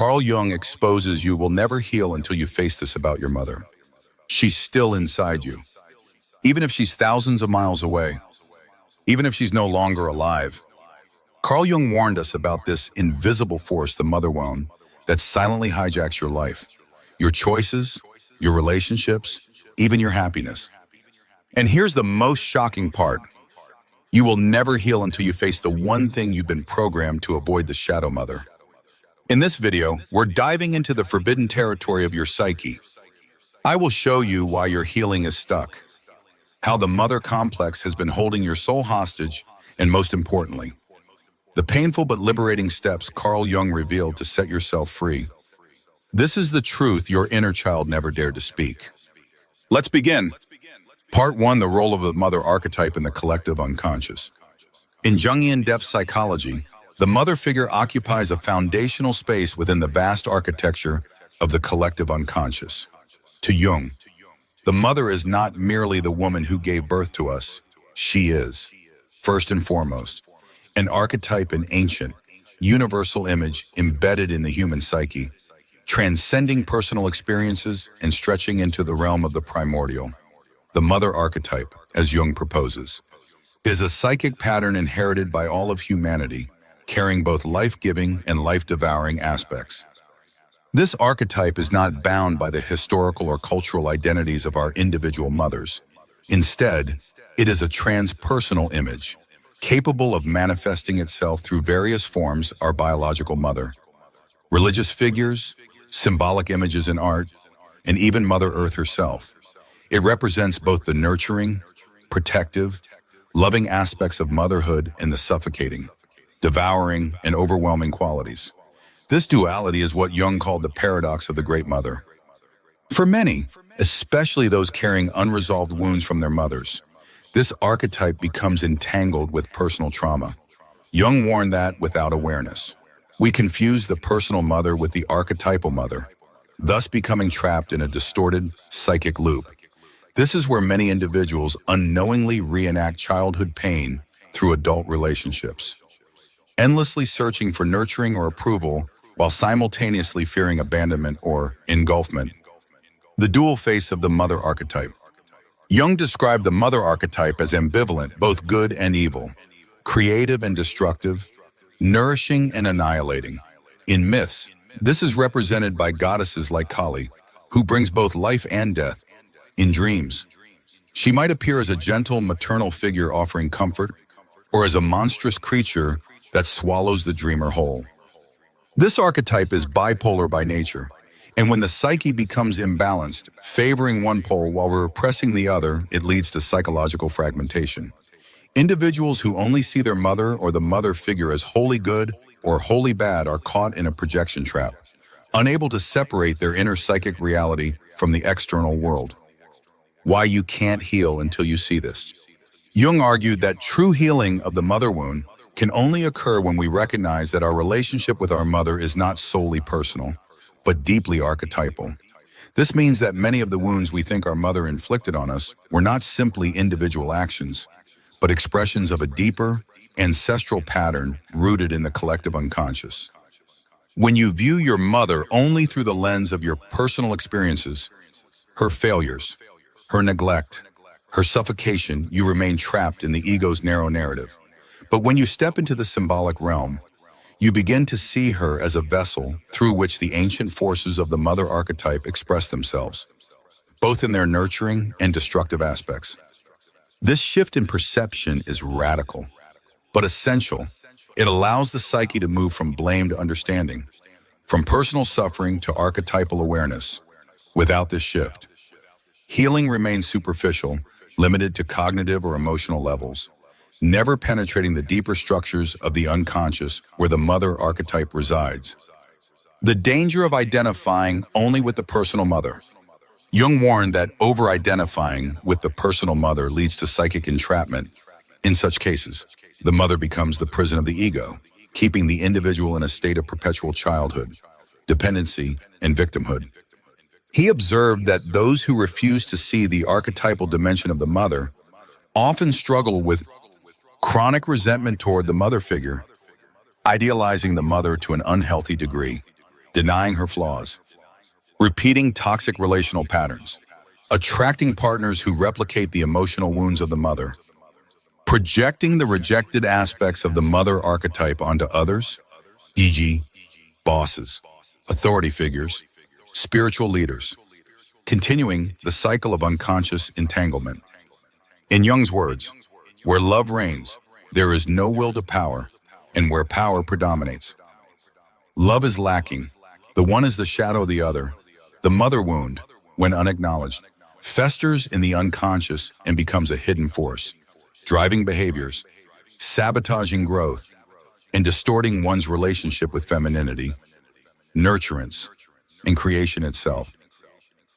Carl Jung exposes you will never heal until you face this about your mother. She's still inside you. Even if she's thousands of miles away, even if she's no longer alive. Carl Jung warned us about this invisible force, the mother wound, that silently hijacks your life, your choices, your relationships, even your happiness. And here's the most shocking part. You will never heal until you face the one thing you've been programmed to avoid, the shadow mother. In this video, we're diving into the forbidden territory of your psyche. I will show you why your healing is stuck, how the mother complex has been holding your soul hostage, and most importantly, the painful but liberating steps Carl Jung revealed to set yourself free. This is the truth your inner child never dared to speak. Let's begin. Part 1, the role of the mother archetype in the collective unconscious. In Jungian depth psychology, the mother figure occupies a foundational space within the vast architecture of the collective unconscious. To Jung, the mother is not merely the woman who gave birth to us. She is, first and foremost, an archetype, an ancient, universal image embedded in the human psyche, transcending personal experiences and stretching into the realm of the primordial. The mother archetype, as Jung proposes, is a psychic pattern inherited by all of humanity, carrying both life-giving and life-devouring aspects. This archetype is not bound by the historical or cultural identities of our individual mothers. Instead, it is a transpersonal image, capable of manifesting itself through various forms: our biological mother, religious figures, symbolic images in art, and even Mother Earth herself. It represents both the nurturing, protective, loving aspects of motherhood and the suffocating, devouring, and overwhelming qualities. This duality is what Jung called the paradox of the Great Mother. For many, especially those carrying unresolved wounds from their mothers, this archetype becomes entangled with personal trauma. Jung warned that without awareness, we confuse the personal mother with the archetypal mother, thus becoming trapped in a distorted psychic loop. This is where many individuals unknowingly reenact childhood pain through adult relationships, endlessly searching for nurturing or approval while simultaneously fearing abandonment or engulfment. The dual face of the mother archetype. Jung described the mother archetype as ambivalent, both good and evil, creative and destructive, nourishing and annihilating. In myths, this is represented by goddesses like Kali, who brings both life and death. In dreams, she might appear as a gentle maternal figure offering comfort, or as a monstrous creature that swallows the dreamer whole. This archetype is bipolar by nature, and when the psyche becomes imbalanced, favoring one pole while repressing the other, it leads to psychological fragmentation. Individuals who only see their mother or the mother figure as wholly good or wholly bad are caught in a projection trap, unable to separate their inner psychic reality from the external world. Why you can't heal until you see this. Jung argued that true healing of the mother wound can only occur when we recognize that our relationship with our mother is not solely personal, but deeply archetypal. This means that many of the wounds we think our mother inflicted on us were not simply individual actions, but expressions of a deeper, ancestral pattern rooted in the collective unconscious. When you view your mother only through the lens of your personal experiences, her failures, her neglect, her suffocation, you remain trapped in the ego's narrow narrative. But when you step into the symbolic realm, you begin to see her as a vessel through which the ancient forces of the mother archetype express themselves, both in their nurturing and destructive aspects. This shift in perception is radical, but essential. It allows the psyche to move from blame to understanding, from personal suffering to archetypal awareness. Without this shift, healing remains superficial, limited to cognitive or emotional levels, never penetrating the deeper structures of the unconscious where the mother archetype resides. The danger of identifying only with the personal mother. Jung warned that over-identifying with the personal mother leads to psychic entrapment. In such cases, the mother becomes the prison of the ego, keeping the individual in a state of perpetual childhood, dependency, and victimhood. He observed that those who refuse to see the archetypal dimension of the mother often struggle with chronic resentment toward the mother figure, idealizing the mother to an unhealthy degree. denying her flaws, repeating toxic relational patterns, attracting partners who replicate the emotional wounds of the mother, projecting the rejected aspects of the mother archetype onto others, e.g., bosses, authority figures, spiritual leaders, continuing the cycle of unconscious entanglement. In Jung's words, where love reigns, there is no will to power, and where power predominates. Love is lacking. The one is the shadow of the other. The mother wound, when unacknowledged, festers in the unconscious and becomes a hidden force, driving behaviors, sabotaging growth, and distorting one's relationship with femininity, nurturance, and creation itself.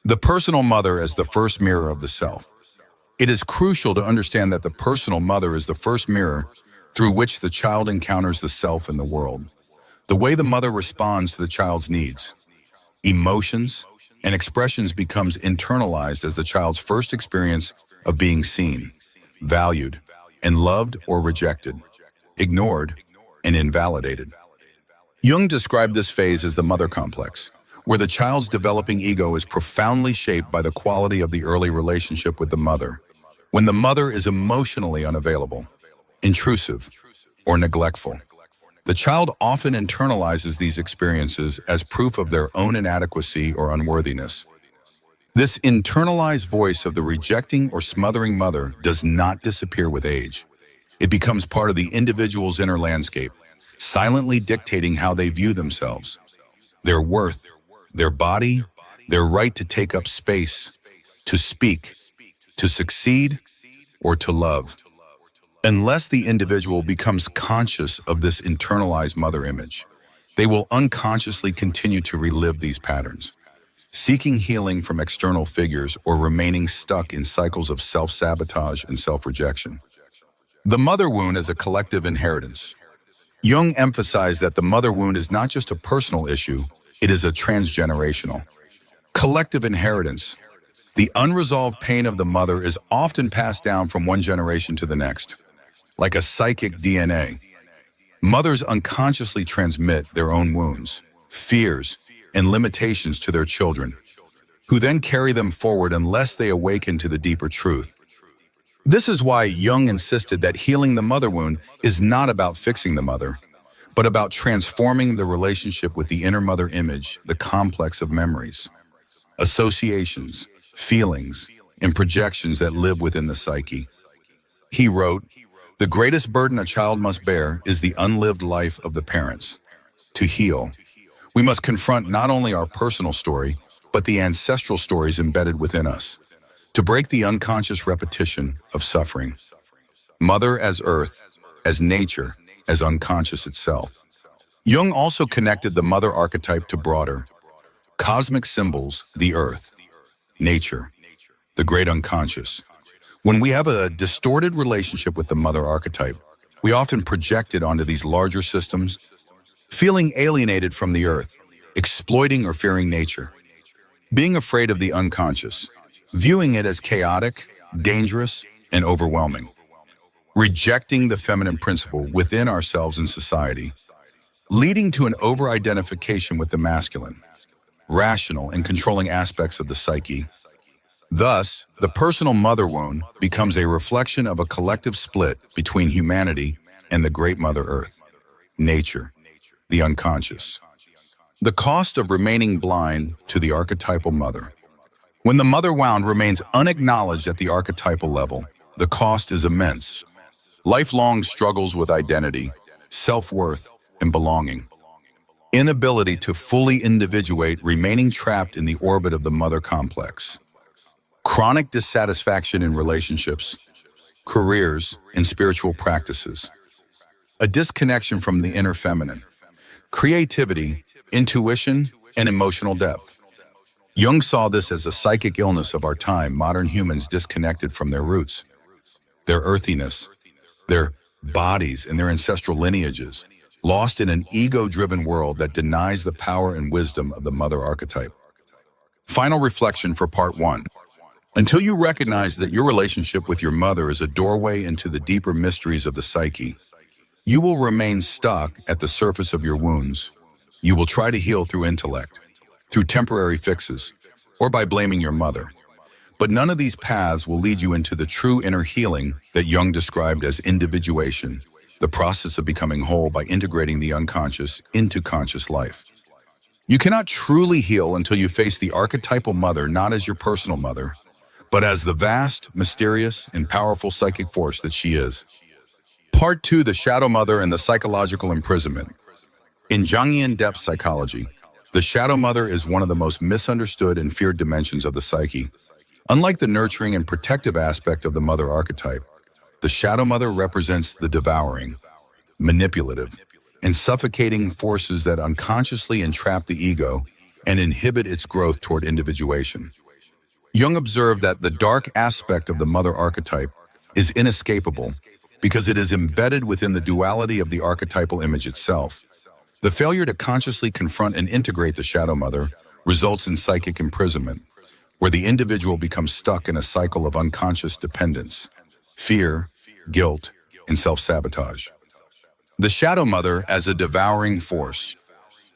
The personal mother as the first mirror of the self. It is crucial to understand that the personal mother is the first mirror through which the child encounters the self in the world. The way the mother responds to the child's needs, emotions, and expressions becomes internalized as the child's first experience of being seen, valued, and loved or rejected, ignored, and invalidated. Jung described this phase as the mother complex, where the child's developing ego is profoundly shaped by the quality of the early relationship with the mother. When the mother is emotionally unavailable, intrusive, or neglectful, the child often internalizes these experiences as proof of their own inadequacy or unworthiness. This internalized voice of the rejecting or smothering mother does not disappear with age. It becomes part of the individual's inner landscape, silently dictating how they view themselves, their worth, their body, their right to take up space, to speak, to succeed, or to love. Unless the individual becomes conscious of this internalized mother image, they will unconsciously continue to relive these patterns, seeking healing from external figures or remaining stuck in cycles of self-sabotage and self-rejection. The mother wound is a collective inheritance. Jung emphasized that the mother wound is not just a personal issue, it is a transgenerational, collective inheritance. The unresolved pain of the mother is often passed down from one generation to the next. Like a psychic DNA, mothers unconsciously transmit their own wounds, fears, and limitations to their children, who then carry them forward unless they awaken to the deeper truth. This is why Jung insisted that healing the mother wound is not about fixing the mother, but about transforming the relationship with the inner mother image, the complex of memories, associations, feelings, and projections that live within the psyche. He wrote, "The greatest burden a child must bear is the unlived life of the parents. To heal, we must confront not only our personal story, but the ancestral stories embedded within us, to break the unconscious repetition of suffering." Mother as earth, as nature, as unconscious itself. Jung also connected the mother archetype to broader, cosmic symbols, the earth, nature, the great unconscious. When we have a distorted relationship with the mother archetype, we often project it onto these larger systems, feeling alienated from the earth, exploiting or fearing nature, being afraid of the unconscious, viewing it as chaotic, dangerous, and overwhelming, rejecting the feminine principle within ourselves and society, leading to an over-identification with the masculine, rational, and controlling aspects of the psyche. Thus, the personal mother wound becomes a reflection of a collective split between humanity and the great Mother Earth, nature, the unconscious. The cost of remaining blind to the archetypal mother. When the mother wound remains unacknowledged at the archetypal level, the cost is immense. Lifelong struggles with identity, self-worth, and belonging. Inability to fully individuate, remaining trapped in the orbit of the mother complex. Chronic dissatisfaction in relationships, careers, and spiritual practices. A disconnection from the inner feminine. Creativity, intuition, and emotional depth. Jung saw this as a psychic illness of our time, modern humans disconnected from their roots, their earthiness, their bodies, and their ancestral lineages, lost in an ego-driven world that denies the power and wisdom of the mother archetype. Final reflection for part 1. Until you recognize that your relationship with your mother is a doorway into the deeper mysteries of the psyche, you will remain stuck at the surface of your wounds, You will try to heal through intellect, through temporary fixes, or by blaming your mother. But none of these paths will lead you into the true inner healing that Jung described as individuation, the process of becoming whole by integrating the unconscious into conscious life. You cannot truly heal until you face the archetypal mother not as your personal mother, but as the vast, mysterious, and powerful psychic force that she is. Part 2, the shadow mother and the psychological imprisonment. In Jungian depth psychology, the shadow mother is one of the most misunderstood and feared dimensions of the psyche. Unlike the nurturing and protective aspect of the mother archetype, the shadow mother represents the devouring, manipulative, and suffocating forces that unconsciously entrap the ego and inhibit its growth toward individuation. Jung observed that the dark aspect of the mother archetype is inescapable because it is embedded within the duality of the archetypal image itself. The failure to consciously confront and integrate the shadow mother results in psychic imprisonment, where the individual becomes stuck in a cycle of unconscious dependence, fear, guilt, and self-sabotage. The shadow mother as a devouring force.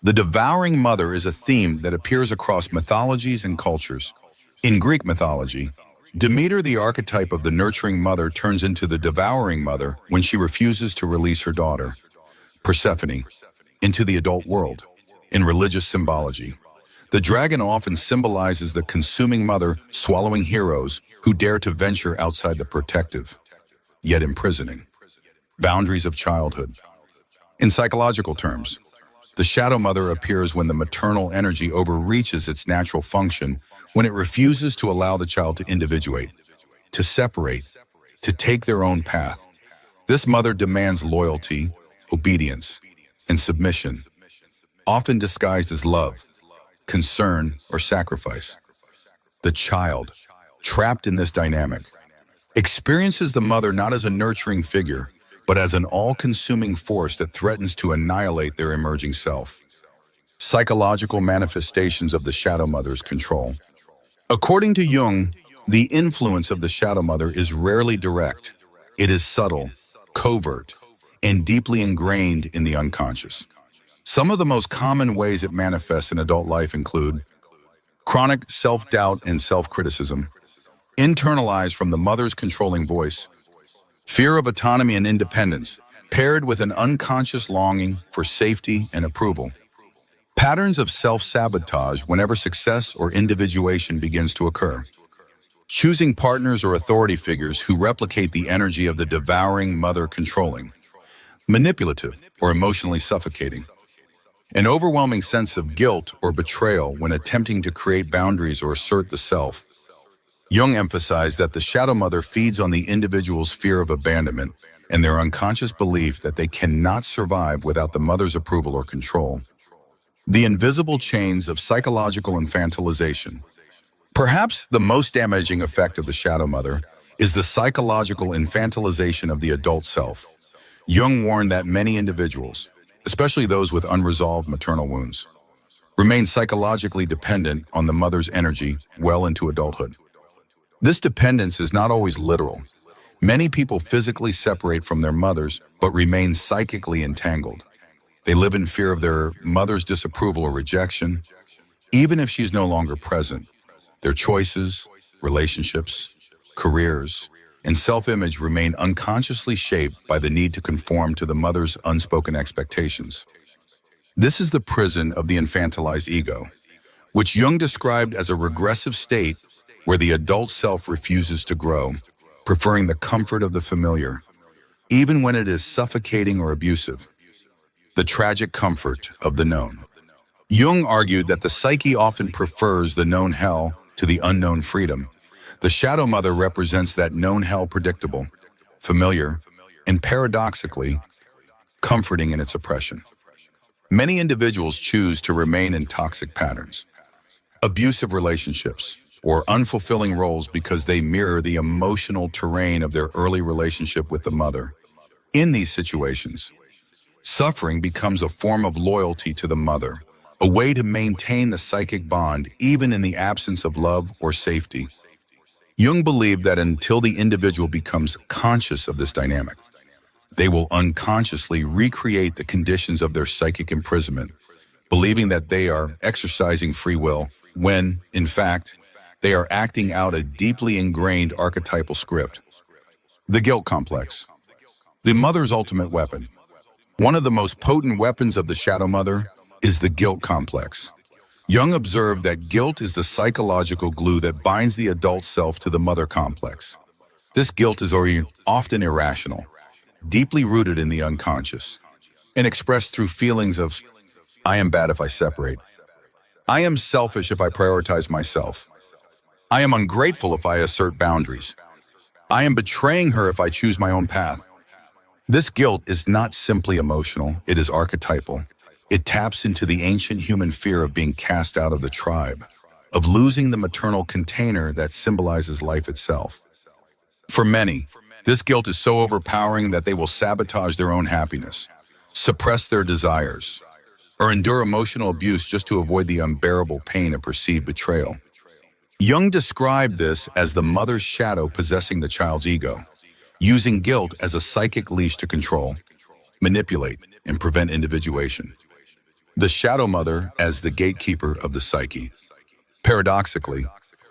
The devouring mother is a theme that appears across mythologies and cultures. In Greek mythology, Demeter, the archetype of the nurturing mother, turns into the devouring mother when she refuses to release her daughter, Persephone, into the adult world. In religious symbology, the dragon often symbolizes the consuming mother swallowing heroes who dare to venture outside the protective, yet imprisoning, boundaries of childhood. In psychological terms, the shadow mother appears when the maternal energy overreaches its natural function, when it refuses to allow the child to individuate, to separate, to take their own path. This mother demands loyalty, obedience, and submission, often disguised as love, concern, or sacrifice. The child, trapped in this dynamic, experiences the mother not as a nurturing figure, but as an all-consuming force that threatens to annihilate their emerging self. Psychological manifestations of the shadow mother's control. According to Jung, the influence of the shadow mother is rarely direct. It is subtle, covert, and deeply ingrained in the unconscious. Some of the most common ways it manifests in adult life include chronic self-doubt and self-criticism, internalized from the mother's controlling voice, fear of autonomy and independence, paired with an unconscious longing for safety and approval. Patterns of self-sabotage whenever success or individuation begins to occur. Choosing partners or authority figures who replicate the energy of the devouring mother controlling. Manipulative or emotionally suffocating. An overwhelming sense of guilt or betrayal when attempting to create boundaries or assert the self. Jung emphasized that the shadow mother feeds on the individual's fear of abandonment and their unconscious belief that they cannot survive without the mother's approval or control. The invisible chains of psychological infantilization. Perhaps the most damaging effect of the shadow mother is the psychological infantilization of the adult self. Jung warned that many individuals, especially those with unresolved maternal wounds, remain psychologically dependent on the mother's energy well into adulthood. This dependence is not always literal. Many people physically separate from their mothers, but remain psychically entangled. They live in fear of their mother's disapproval or rejection, even if she's no longer present. Their choices, relationships, careers, and self-image remain unconsciously shaped by the need to conform to the mother's unspoken expectations. This is the prison of the infantilized ego, which Jung described as a regressive state where the adult self refuses to grow, preferring the comfort of the familiar, even when it is suffocating or abusive. The tragic comfort of the known. Jung argued that the psyche often prefers the known hell to the unknown freedom. The shadow mother represents that known hell, predictable, familiar, and paradoxically, comforting in its oppression. Many individuals choose to remain in toxic patterns, abusive relationships, or unfulfilling roles because they mirror the emotional terrain of their early relationship with the mother. In these situations, suffering becomes a form of loyalty to the mother, a way to maintain the psychic bond even in the absence of love or safety. Jung believed that until the individual becomes conscious of this dynamic, they will unconsciously recreate the conditions of their psychic imprisonment, believing that they are exercising free will when, in fact, they are acting out a deeply ingrained archetypal script. The guilt complex. The mother's ultimate weapon. One of the most potent weapons of the shadow mother is the guilt complex. Jung observed that guilt is the psychological glue that binds the adult self to the mother complex. This guilt is often irrational, deeply rooted in the unconscious, and expressed through feelings of, I am bad if I separate. I am selfish if I prioritize myself. I am ungrateful if I assert boundaries. I am betraying her if I choose my own path. This guilt is not simply emotional, it is archetypal. It taps into the ancient human fear of being cast out of the tribe, of losing the maternal container that symbolizes life itself. For many, this guilt is so overpowering that they will sabotage their own happiness, suppress their desires, or endure emotional abuse just to avoid the unbearable pain of perceived betrayal. Jung described this as the mother's shadow possessing the child's ego, using guilt as a psychic leash to control, manipulate, and prevent individuation. The shadow mother as the gatekeeper of the psyche. Paradoxically,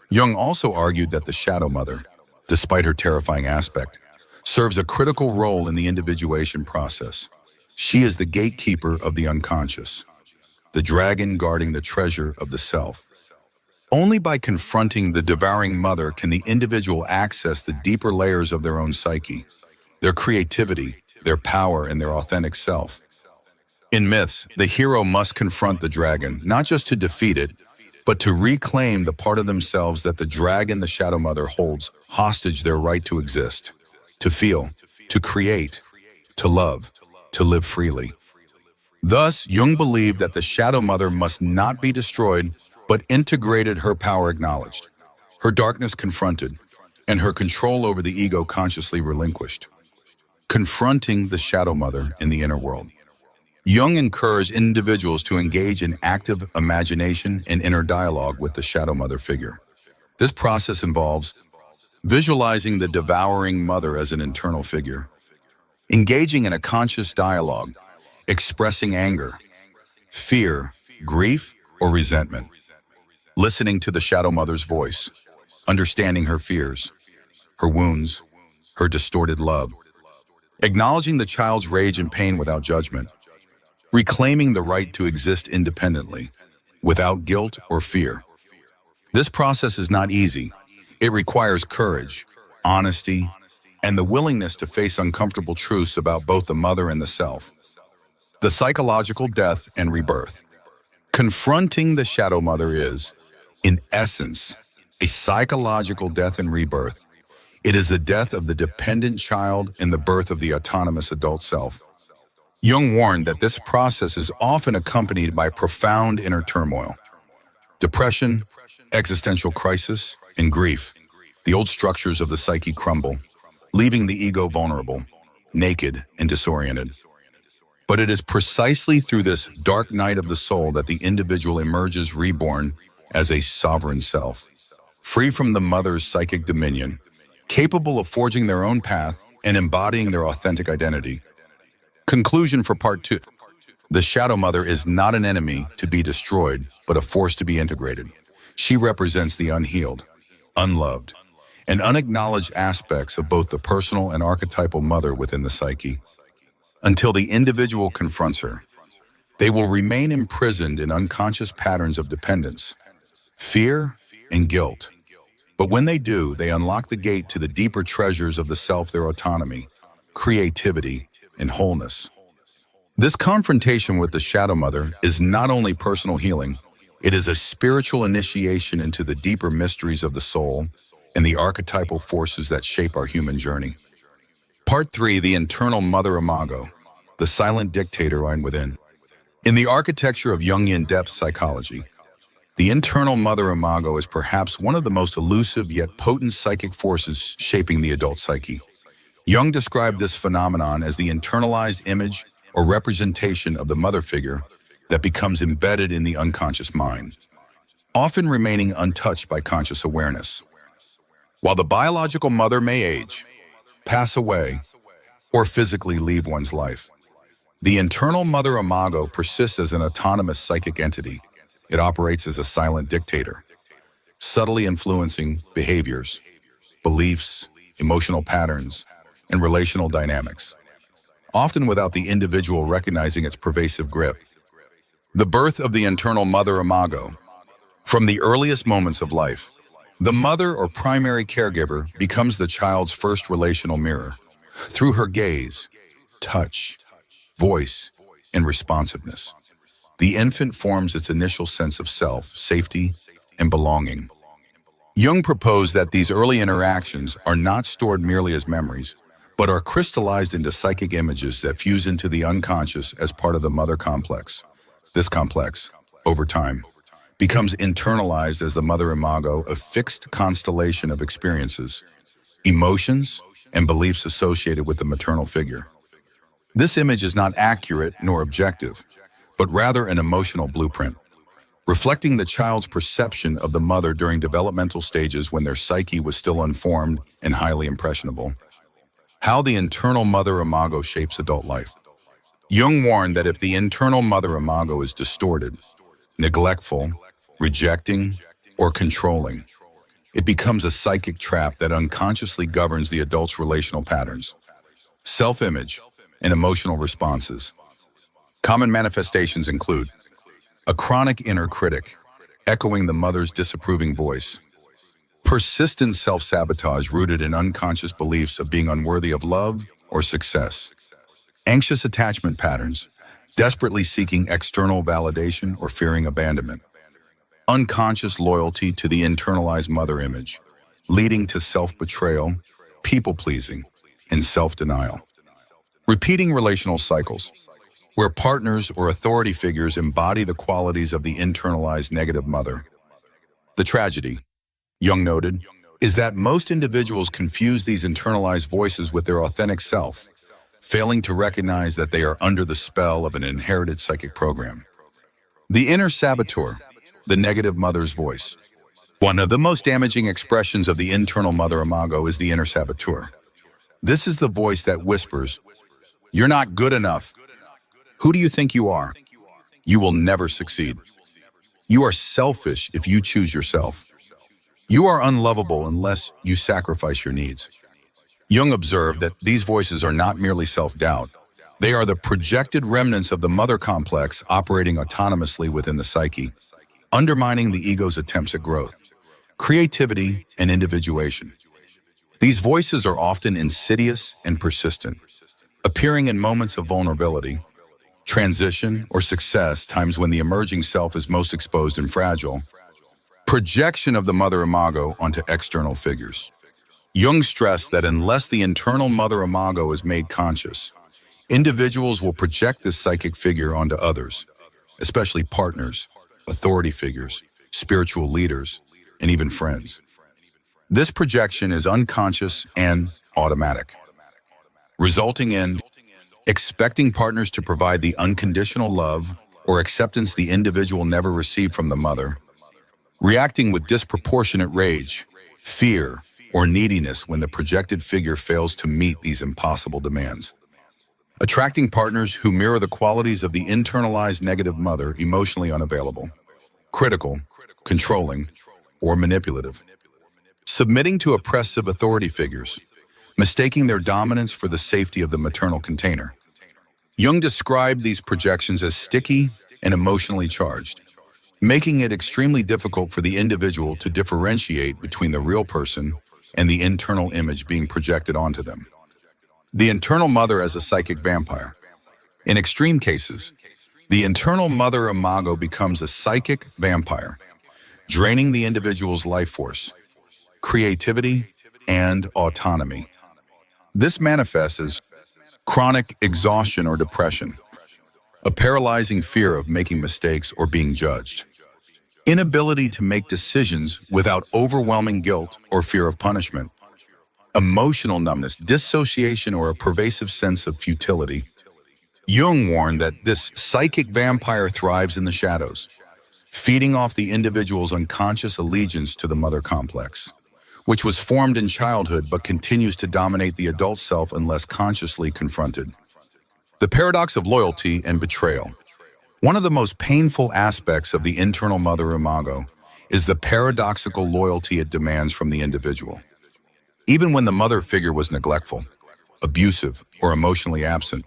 Jung also argued that the shadow mother, despite her terrifying aspect, serves a critical role in the individuation process. She is the gatekeeper of the unconscious, the dragon guarding the treasure of the self. Only by confronting the devouring mother can the individual access the deeper layers of their own psyche, their creativity, their power, and their authentic self. In myths, the hero must confront the dragon, not just to defeat it, but to reclaim the part of themselves that the dragon, the shadow mother, holds hostage their right to exist, to feel, to create, to love, to live freely. Thus, Jung believed that the shadow mother must not be destroyed, but integrated, her power acknowledged, her darkness confronted, and her control over the ego consciously relinquished. Confronting the shadow mother in the inner world. Jung encouraged individuals to engage in active imagination and inner dialogue with the shadow mother figure. This process involves visualizing the devouring mother as an internal figure, engaging in a conscious dialogue, expressing anger, fear, grief, or resentment, listening to the shadow mother's voice, understanding her fears, her wounds, her distorted love, acknowledging the child's rage and pain without judgment, reclaiming the right to exist independently, without guilt or fear. This process is not easy. It requires courage, honesty, and the willingness to face uncomfortable truths about both the mother and the self. The psychological death and rebirth. Confronting the shadow mother is, in essence, a psychological death and rebirth. It is the death of the dependent child and the birth of the autonomous adult self. Jung warned that this process is often accompanied by profound inner turmoil, depression, existential crisis, and grief. The old structures of the psyche crumble, leaving the ego vulnerable, naked, and disoriented. But it is precisely through this dark night of the soul that the individual emerges reborn as a sovereign self, free from the mother's psychic dominion, capable of forging their own path and embodying their authentic identity. Conclusion for part 2. The shadow mother is not an enemy to be destroyed, but a force to be integrated. She represents the unhealed, unloved, and unacknowledged aspects of both the personal and archetypal mother within the psyche. Until the individual confronts her, they will remain imprisoned in unconscious patterns of dependence, fear, and guilt. But when they do, they unlock the gate to the deeper treasures of the self, their autonomy, creativity, and wholeness. This confrontation with the shadow mother is not only personal healing, it is a spiritual initiation into the deeper mysteries of the soul and the archetypal forces that shape our human journey. Part 3, the internal mother imago, the silent dictator within. In the architecture of Jungian depth psychology, the internal mother imago is perhaps one of the most elusive yet potent psychic forces shaping the adult psyche. Jung described this phenomenon as the internalized image or representation of the mother figure that becomes embedded in the unconscious mind, often remaining untouched by conscious awareness. While the biological mother may age, pass away, or physically leave one's life, The internal mother imago persists as an autonomous psychic entity. It operates as a silent dictator, subtly influencing behaviors, beliefs, emotional patterns, and relational dynamics, often without the individual recognizing its pervasive grip. The birth of the internal mother imago. From the earliest moments of life, the mother or primary caregiver becomes the child's first relational mirror. Through her gaze, touch, voice, and responsiveness, the infant forms its initial sense of self, safety, and belonging. Jung proposed that these early interactions are not stored merely as memories, but are crystallized into psychic images that fuse into the unconscious as part of the mother complex. This complex, over time, becomes internalized as the mother imago, a fixed constellation of experiences, emotions, and beliefs associated with the maternal figure. This image is not accurate nor objective, but rather an emotional blueprint, reflecting the child's perception of the mother during developmental stages when their psyche was still unformed and highly impressionable. How the internal mother imago shapes adult life. Jung warned that if the internal mother imago is distorted, neglectful, rejecting, or controlling, it becomes a psychic trap that unconsciously governs the adult's relational patterns, self-image, and emotional responses. Common manifestations include a chronic inner critic, echoing the mother's disapproving voice, persistent self-sabotage rooted in unconscious beliefs of being unworthy of love or success, anxious attachment patterns, desperately seeking external validation or fearing abandonment, unconscious loyalty to the internalized mother image, leading to self-betrayal, people-pleasing, and self-denial. Repeating relational cycles, where partners or authority figures embody the qualities of the internalized negative mother. The tragedy, Jung noted, is that most individuals confuse these internalized voices with their authentic self, failing to recognize that they are under the spell of an inherited psychic program. The inner saboteur, the negative mother's voice. One of the most damaging expressions of the internal mother imago is the inner saboteur. This is the voice that whispers, "You're not good enough. Who do you think you are? You will never succeed. You are selfish if you choose yourself. You are unlovable unless you sacrifice your needs." Jung observed that these voices are not merely self-doubt. They are the projected remnants of the mother complex operating autonomously within the psyche, undermining the ego's attempts at growth, creativity, and individuation. These voices are often insidious and persistent, appearing in moments of vulnerability, transition, or success, times when the emerging self is most exposed and fragile. Projection of the mother imago onto external figures. Jung stressed that unless the internal mother imago is made conscious, individuals will project this psychic figure onto others, especially partners, authority figures, spiritual leaders, and even friends. This projection is unconscious and automatic, resulting in expecting partners to provide the unconditional love or acceptance the individual never received from the mother, reacting with disproportionate rage, fear, or neediness when the projected figure fails to meet these impossible demands. Attracting partners who mirror the qualities of the internalized negative mother, emotionally unavailable, critical, controlling, or manipulative. Submitting to oppressive authority figures, mistaking their dominance for the safety of the maternal container. Jung described these projections as sticky and emotionally charged, making it extremely difficult for the individual to differentiate between the real person and the internal image being projected onto them. The internal mother as a psychic vampire. In extreme cases, the internal mother imago becomes a psychic vampire, draining the individual's life force, creativity, and autonomy. This manifests as chronic exhaustion or depression, a paralyzing fear of making mistakes or being judged, inability to make decisions without overwhelming guilt or fear of punishment, emotional numbness, dissociation, or a pervasive sense of futility. Jung warned that this psychic vampire thrives in the shadows, feeding off the individual's unconscious allegiance to the mother complex, which was formed in childhood but continues to dominate the adult self unless consciously confronted. The paradox of loyalty and betrayal. One of the most painful aspects of the internal mother imago is the paradoxical loyalty it demands from the individual. Even when the mother figure was neglectful, abusive, or emotionally absent,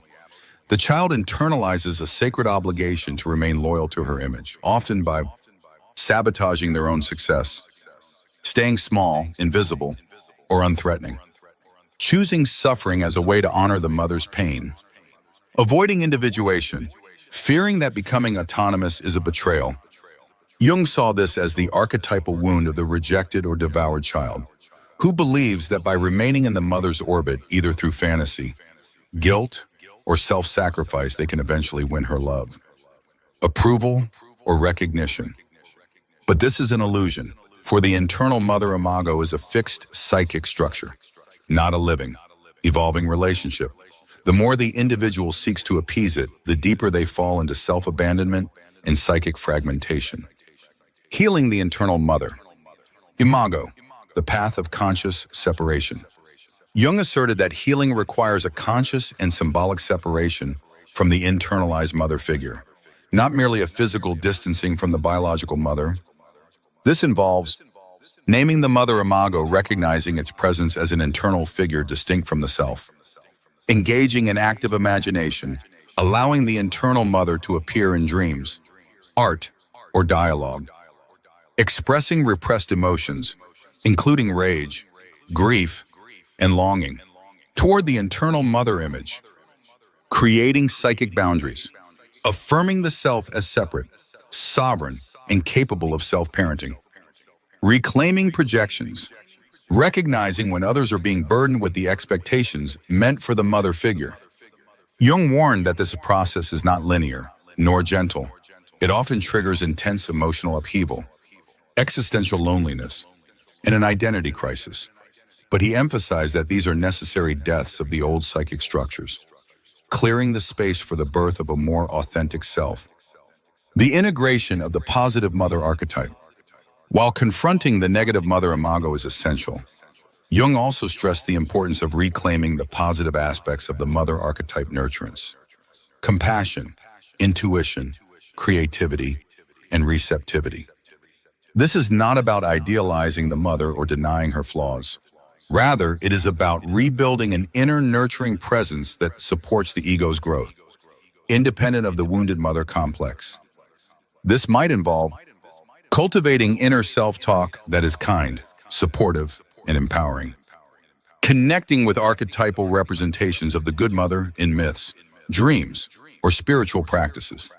the child internalizes a sacred obligation to remain loyal to her image, often by sabotaging their own success, staying small, invisible, or unthreatening, choosing suffering as a way to honor the mother's pain, avoiding individuation, fearing that becoming autonomous is a betrayal. Jung saw this as the archetypal wound of the rejected or devoured child, who believes that by remaining in the mother's orbit, either through fantasy, guilt, or self-sacrifice, they can eventually win her love, approval, or recognition. But this is an illusion, for the internal mother imago is a fixed psychic structure, not a living, evolving relationship. The more the individual seeks to appease it, the deeper they fall into self-abandonment and psychic fragmentation. Healing the internal mother. Imago, the path of conscious separation. Jung asserted that healing requires a conscious and symbolic separation from the internalized mother figure, not merely a physical distancing from the biological mother. This involves naming the mother imago, recognizing its presence as an internal figure distinct from the self, engaging in active imagination, allowing the internal mother to appear in dreams, art, or dialogue, expressing repressed emotions, including rage, grief, and longing, toward the internal mother image, creating psychic boundaries, affirming the self as separate, sovereign, and capable of self-parenting, reclaiming projections, recognizing when others are being burdened with the expectations meant for the mother figure. Jung warned that this process is not linear, nor gentle. It often triggers intense emotional upheaval, existential loneliness, and an identity crisis. But he emphasized that these are necessary deaths of the old psychic structures, clearing the space for the birth of a more authentic self. The integration of the positive mother archetype. While confronting the negative mother imago is essential, Jung also stressed the importance of reclaiming the positive aspects of the mother archetype nurturance: compassion, intuition, creativity, and receptivity. This is not about idealizing the mother or denying her flaws. Rather, it is about rebuilding an inner nurturing presence that supports the ego's growth, independent of the wounded mother complex. This might involve cultivating inner self-talk that is kind, supportive, and empowering, connecting with archetypal representations of the good mother in myths, dreams, or spiritual practices,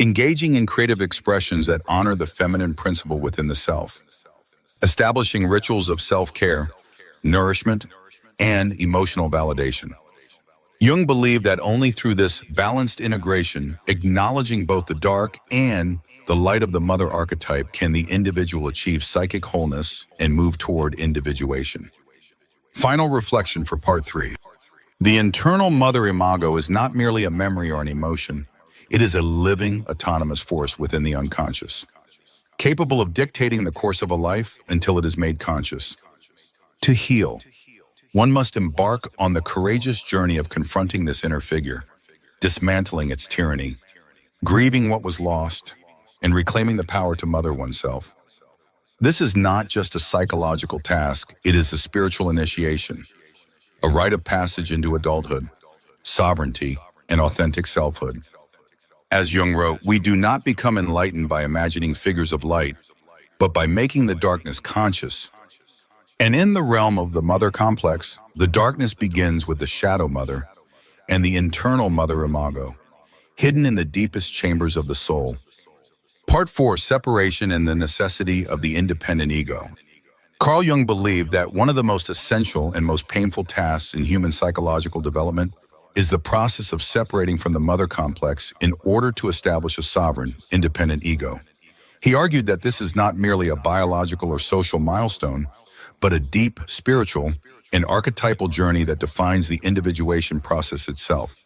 engaging in creative expressions that honor the feminine principle within the self, establishing rituals of self-care, nourishment, and emotional validation. Jung believed that only through this balanced integration, acknowledging both the dark and the light of the mother archetype, can the individual achieve psychic wholeness and move toward individuation. Final reflection for part 3. The internal mother imago is not merely a memory or an emotion. It is a living, autonomous force within the unconscious, capable of dictating the course of a life until it is made conscious. To heal, one must embark on the courageous journey of confronting this inner figure, dismantling its tyranny, grieving what was lost, and reclaiming the power to mother oneself. This is not just a psychological task, it is a spiritual initiation, a rite of passage into adulthood, sovereignty, and authentic selfhood. As Jung wrote, we do not become enlightened by imagining figures of light, but by making the darkness conscious. And in the realm of the mother complex, the darkness begins with the shadow mother and the internal mother imago, hidden in the deepest chambers of the soul. Part 4, Separation and the Necessity of the Independent Ego. Carl Jung believed that one of the most essential and most painful tasks in human psychological development is the process of separating from the mother complex in order to establish a sovereign, independent ego. He argued that this is not merely a biological or social milestone, but a deep spiritual and archetypal journey that defines the individuation process itself.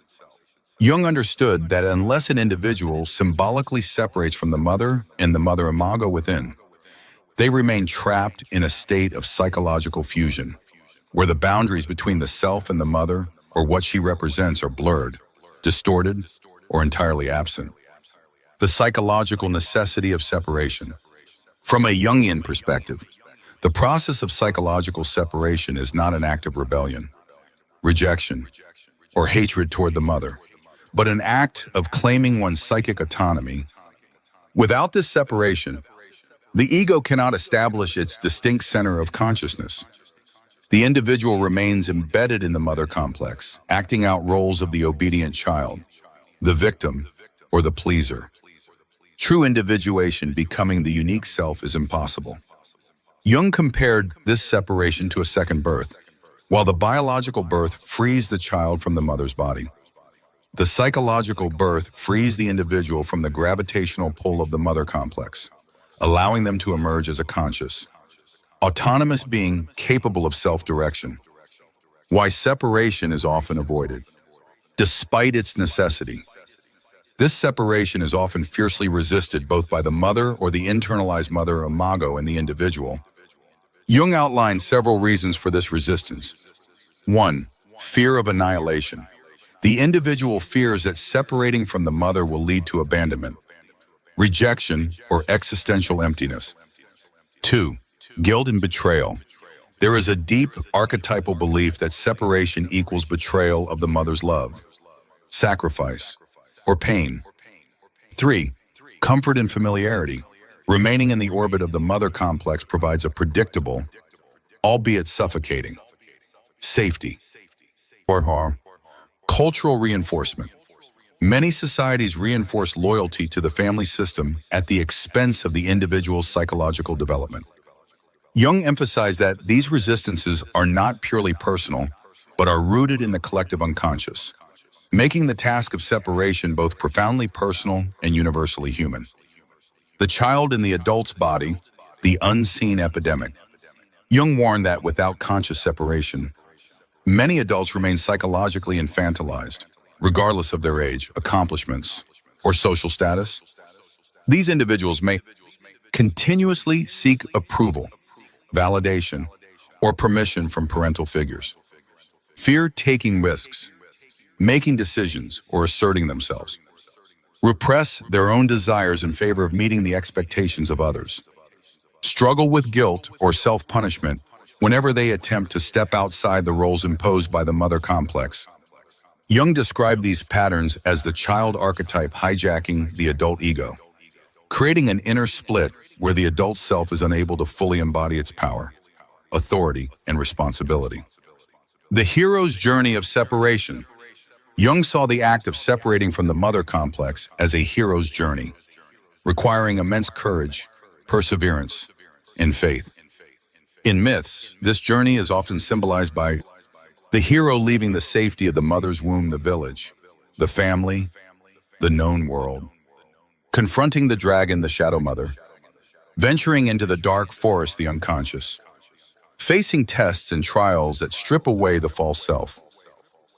Jung understood that unless an individual symbolically separates from the mother and the mother imago within, they remain trapped in a state of psychological fusion, where the boundaries between the self and the mother, or what she represents, are blurred. distorted, or entirely absent. The psychological necessity of separation. From a Jungian perspective, the process of psychological separation is not an act of rebellion, rejection, or hatred toward the mother, but an act of claiming one's psychic autonomy. Without this separation, the ego cannot establish its distinct center of consciousness. The individual remains embedded in the mother complex, acting out roles of the obedient child, the victim, or the pleaser. True individuation, becoming the unique self, is impossible. Jung compared this separation to a second birth. While the biological birth frees the child from the mother's body, the psychological birth frees the individual from the gravitational pull of the mother complex, allowing them to emerge as a conscious, autonomous being capable of self-direction. Why separation is often avoided. Despite its necessity, this separation is often fiercely resisted both by the mother or the internalized mother imago in the individual. Jung outlined several reasons for this resistance. 1. Fear of annihilation. The individual fears that separating from the mother will lead to abandonment, rejection, or existential emptiness. 2. Guilt and betrayal. There is a deep archetypal belief that separation equals betrayal of the mother's love, sacrifice, or pain. 3. Comfort and familiarity. Remaining in the orbit of the mother complex provides a predictable, albeit suffocating, safety. 4. Cultural reinforcement. Many societies reinforce loyalty to the family system at the expense of the individual's psychological development. Jung emphasized that these resistances are not purely personal, but are rooted in the collective unconscious, making the task of separation both profoundly personal and universally human. The child in the adult's body, the unseen epidemic. Jung warned that without conscious separation, many adults remain psychologically infantilized, regardless of their age, accomplishments, or social status. These individuals may continuously seek approval, validation, or permission from parental figures. Fear taking risks, making decisions, or asserting themselves. Repress their own desires in favor of meeting the expectations of others. Struggle with guilt or self-punishment whenever they attempt to step outside the roles imposed by the mother complex. Jung described these patterns as the child archetype hijacking the adult ego, creating an inner split where the adult self is unable to fully embody its power, authority, and responsibility. The hero's journey of separation. Jung saw the act of separating from the mother complex as a hero's journey, requiring immense courage, perseverance, and faith. In myths, this journey is often symbolized by the hero leaving the safety of the mother's womb, the village, the family, the known world, confronting the dragon, the shadow mother, venturing into the dark forest, the unconscious, facing tests and trials that strip away the false self,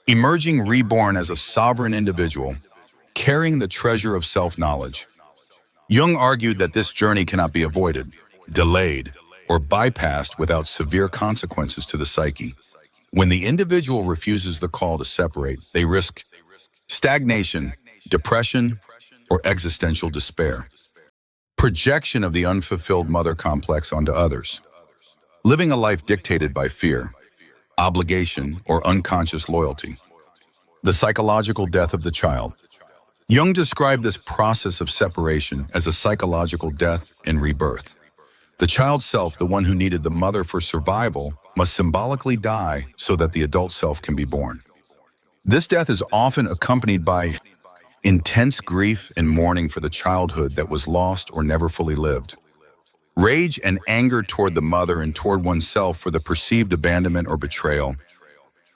emerging reborn as a sovereign individual, carrying the treasure of self-knowledge. Jung argued that this journey cannot be avoided, delayed, or bypassed without severe consequences to the psyche. When the individual refuses the call to separate, they risk stagnation, depression, or existential despair. Projection of the unfulfilled mother complex onto others. Living a life dictated by fear, obligation, or unconscious loyalty. The psychological death of the child. Jung described this process of separation as a psychological death and rebirth. The child self, the one who needed the mother for survival, must symbolically die so that the adult self can be born. This death is often accompanied by intense grief and mourning for the childhood that was lost or never fully lived. Rage and anger toward the mother and toward oneself for the perceived abandonment or betrayal.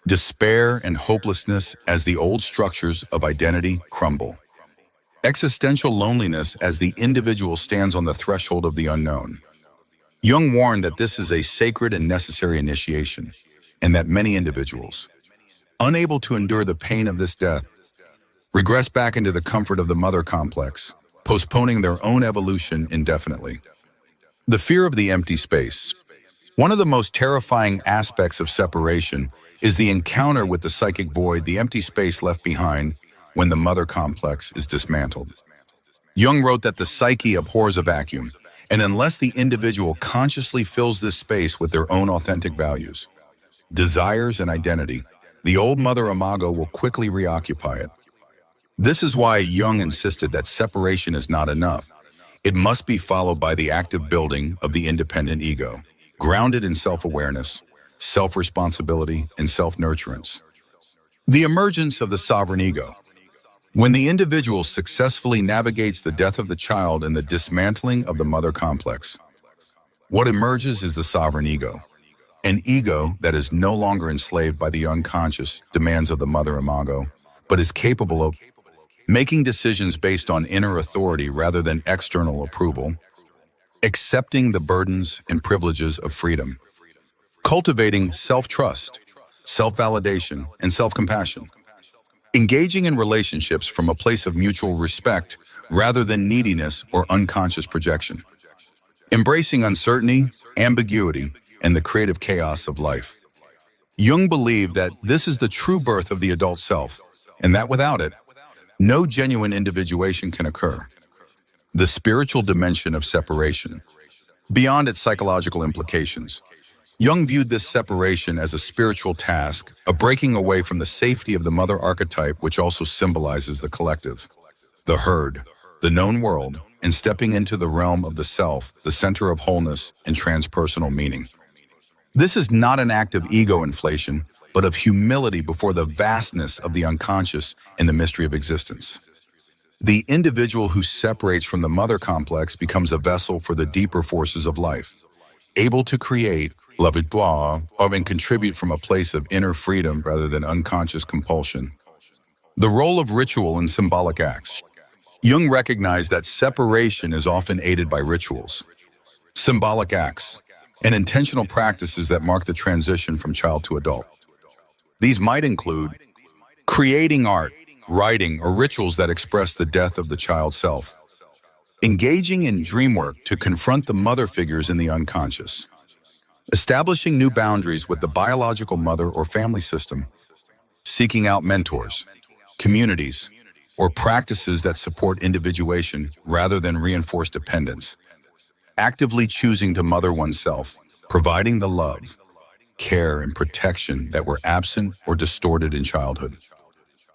Despair and hopelessness as the old structures of identity crumble. Existential loneliness as the individual stands on the threshold of the unknown. Jung warned that this is a sacred and necessary initiation, and that many individuals, unable to endure the pain of this death, regress back into the comfort of the mother complex, postponing their own evolution indefinitely. The fear of the empty space. One of the most terrifying aspects of separation is the encounter with the psychic void, the empty space left behind when the mother complex is dismantled. Jung wrote that the psyche abhors a vacuum, and unless the individual consciously fills this space with their own authentic values, desires, and identity, the old mother imago will quickly reoccupy it. This is why Jung insisted that separation is not enough. It must be followed by the active building of the independent ego, grounded in self-awareness, self-responsibility, and self-nurturance. The emergence of the sovereign ego. When the individual successfully navigates the death of the child and the dismantling of the mother complex, what emerges is the sovereign ego, an ego that is no longer enslaved by the unconscious demands of the mother imago, but is capable of making decisions based on inner authority rather than external approval, accepting the burdens and privileges of freedom, cultivating self-trust, self-validation, and self-compassion, engaging in relationships from a place of mutual respect rather than neediness or unconscious projection, embracing uncertainty, ambiguity, and the creative chaos of life. Jung believed that this is the true birth of the adult self, and that without it, no genuine individuation can occur. The spiritual dimension of separation. Beyond its psychological implications, Jung viewed this separation as a spiritual task, a breaking away from the safety of the mother archetype, which also symbolizes the collective, the herd, the known world, and stepping into the realm of the self, the center of wholeness and transpersonal meaning. This is not an act of ego inflation, but of humility before the vastness of the unconscious and the mystery of existence. The individual who separates from the mother complex becomes a vessel for the deeper forces of life, able to create la victoire and contribute from a place of inner freedom rather than unconscious compulsion. The role of ritual and symbolic acts. Jung recognized that separation is often aided by rituals, symbolic acts, and intentional practices that mark the transition from child to adult. These might include creating art, writing, or rituals that express the death of the child's self, engaging in dream work to confront the mother figures in the unconscious, establishing new boundaries with the biological mother or family system, seeking out mentors, communities, or practices that support individuation rather than reinforce dependence, actively choosing to mother oneself, providing the love, care, and protection that were absent or distorted in childhood.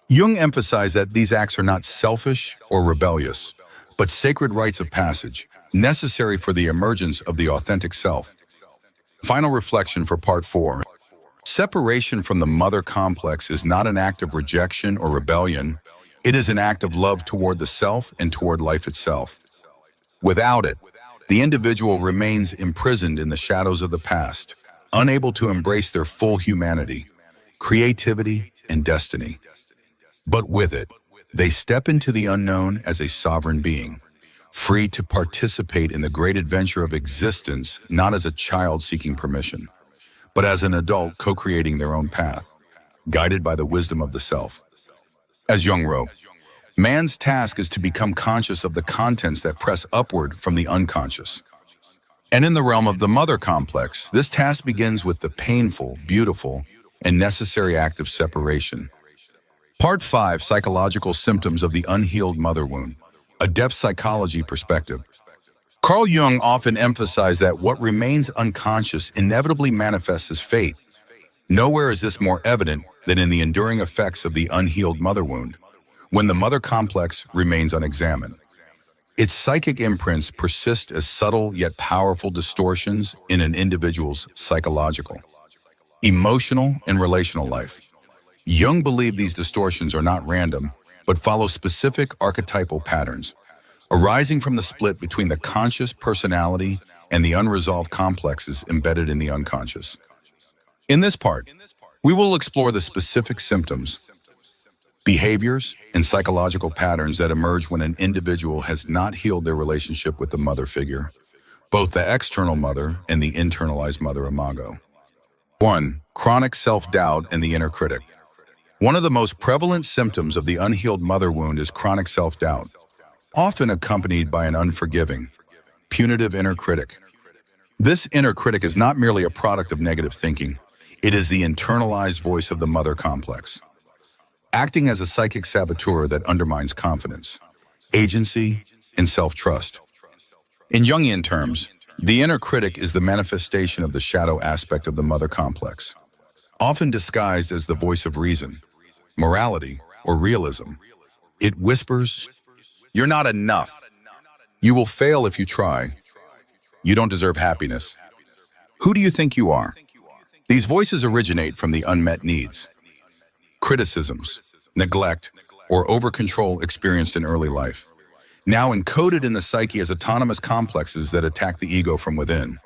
Jung emphasized that these acts are not selfish or rebellious, but sacred rites of passage, necessary for the emergence of the authentic self. Final reflection for Part 4. Separation from the mother complex is not an act of rejection or rebellion. It is an act of love toward the self and toward life itself. Without it, the individual remains imprisoned in the shadows of the past, unable to embrace their full humanity, creativity, and destiny. But with it, they step into the unknown as a sovereign being, free to participate in the great adventure of existence, not as a child seeking permission, but as an adult co-creating their own path, guided by the wisdom of the self. As Jung wrote, man's task is to become conscious of the contents that press upward from the unconscious. And in the realm of the mother complex, this task begins with the painful, beautiful, and necessary act of separation. Part 5, Psychological Symptoms of the Unhealed Mother Wound, a depth psychology perspective. Carl Jung often emphasized that what remains unconscious inevitably manifests as fate. Nowhere is this more evident than in the enduring effects of the unhealed mother wound, when the mother complex remains unexamined. Its psychic imprints persist as subtle yet powerful distortions in an individual's psychological, emotional, and relational life. Jung believed these distortions are not random, but follow specific archetypal patterns, arising from the split between the conscious personality and the unresolved complexes embedded in the unconscious. In this part, we will explore the specific symptoms, behaviors, and psychological patterns that emerge when an individual has not healed their relationship with the mother figure, both the external mother and the internalized mother imago. 1. Chronic self-doubt and the inner critic. One of the most prevalent symptoms of the unhealed mother wound is chronic self-doubt, often accompanied by an unforgiving, punitive inner critic. This inner critic is not merely a product of negative thinking. It is the internalized voice of the mother complex. acting as a psychic saboteur that undermines confidence, agency, and self-trust. In Jungian terms, the inner critic is the manifestation of the shadow aspect of the mother complex, often disguised as the voice of reason, morality, or realism. It whispers, "You're not enough. You will fail if you try. You don't deserve happiness. Who do you think you are?" These voices originate from the unmet needs, criticisms, neglect, or over-control experienced in early life, now encoded in the psyche as autonomous complexes that attack the ego from within.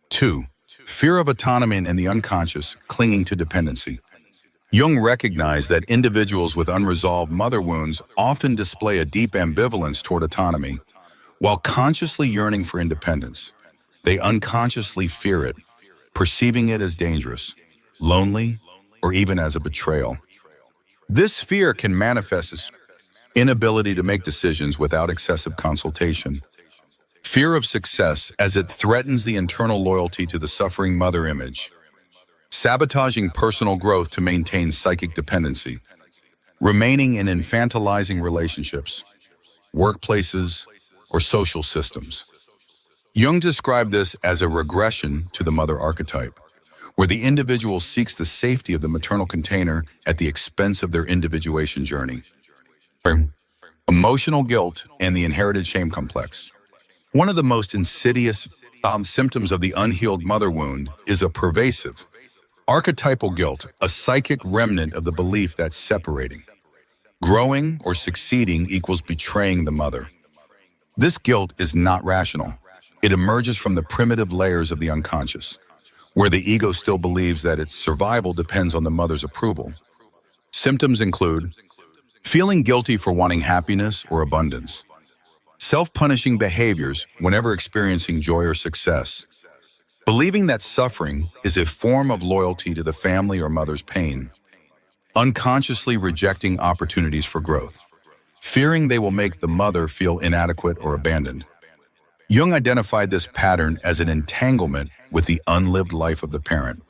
2. Fear of autonomy and the unconscious clinging to dependency. Jung recognized that individuals with unresolved mother wounds often display a deep ambivalence toward autonomy, while consciously yearning for independence. They unconsciously fear it, perceiving it as dangerous, lonely, or even as a betrayal. This fear can manifest as inability to make decisions without excessive consultation, fear of success as it threatens the internal loyalty to the suffering mother image, sabotaging personal growth to maintain psychic dependency, remaining in infantilizing relationships, workplaces, or social systems. Jung described this as a regression to the mother archetype, where the individual seeks the safety of the maternal container at the expense of their individuation journey. Emotional guilt and the inherited shame complex. One of the most insidious symptoms of the unhealed mother wound is a pervasive, archetypal guilt, a psychic remnant of the belief that separating, growing, or succeeding equals betraying the mother. This guilt is not rational. It emerges from the primitive layers of the unconscious, where the ego still believes that its survival depends on the mother's approval. Symptoms include feeling guilty for wanting happiness or abundance, self-punishing behaviors whenever experiencing joy or success, believing that suffering is a form of loyalty to the family or mother's pain, unconsciously rejecting opportunities for growth, fearing they will make the mother feel inadequate or abandoned. Jung identified this pattern as an entanglement with the unlived life of the parent,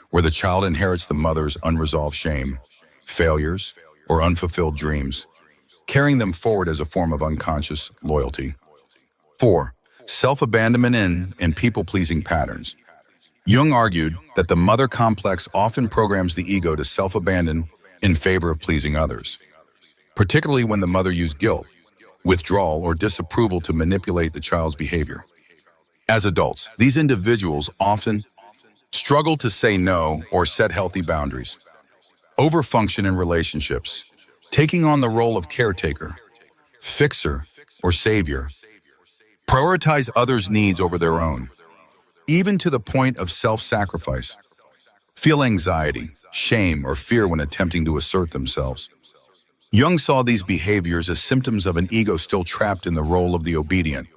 where the child inherits the mother's unresolved shame, failures, or unfulfilled dreams, carrying them forward as a form of unconscious loyalty. 4. Self-abandonment and people-pleasing patterns. Jung argued that the mother complex often programs the ego to self-abandon in favor of pleasing others, particularly when the mother used guilt, withdrawal, or disapproval to manipulate the child's behavior. As adults, these individuals often struggle to say no or set healthy boundaries, overfunction in relationships, taking on the role of caretaker, fixer, or savior, prioritize others' needs over their own, even to the point of self-sacrifice, feel anxiety, shame, or fear when attempting to assert themselves. Jung saw these behaviors as symptoms of an ego still trapped in the role of the obedient,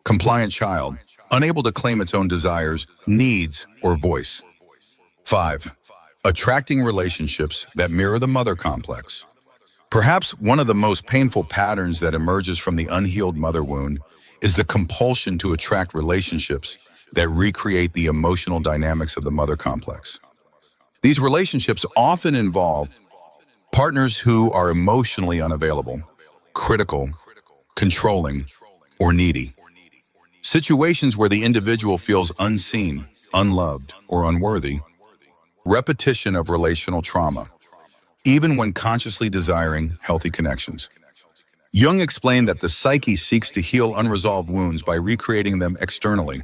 compliant child, unable to claim its own desires, needs, or voice. 5. Attracting relationships that mirror the mother complex. Perhaps one of the most painful patterns that emerges from the unhealed mother wound is the compulsion to attract relationships that recreate the emotional dynamics of the mother complex. These relationships often involve partners who are emotionally unavailable, critical, controlling, or needy. Situations where the individual feels unseen, unloved, or unworthy. Repetition of relational trauma, even when consciously desiring healthy connections. Jung explained that the psyche seeks to heal unresolved wounds by recreating them externally,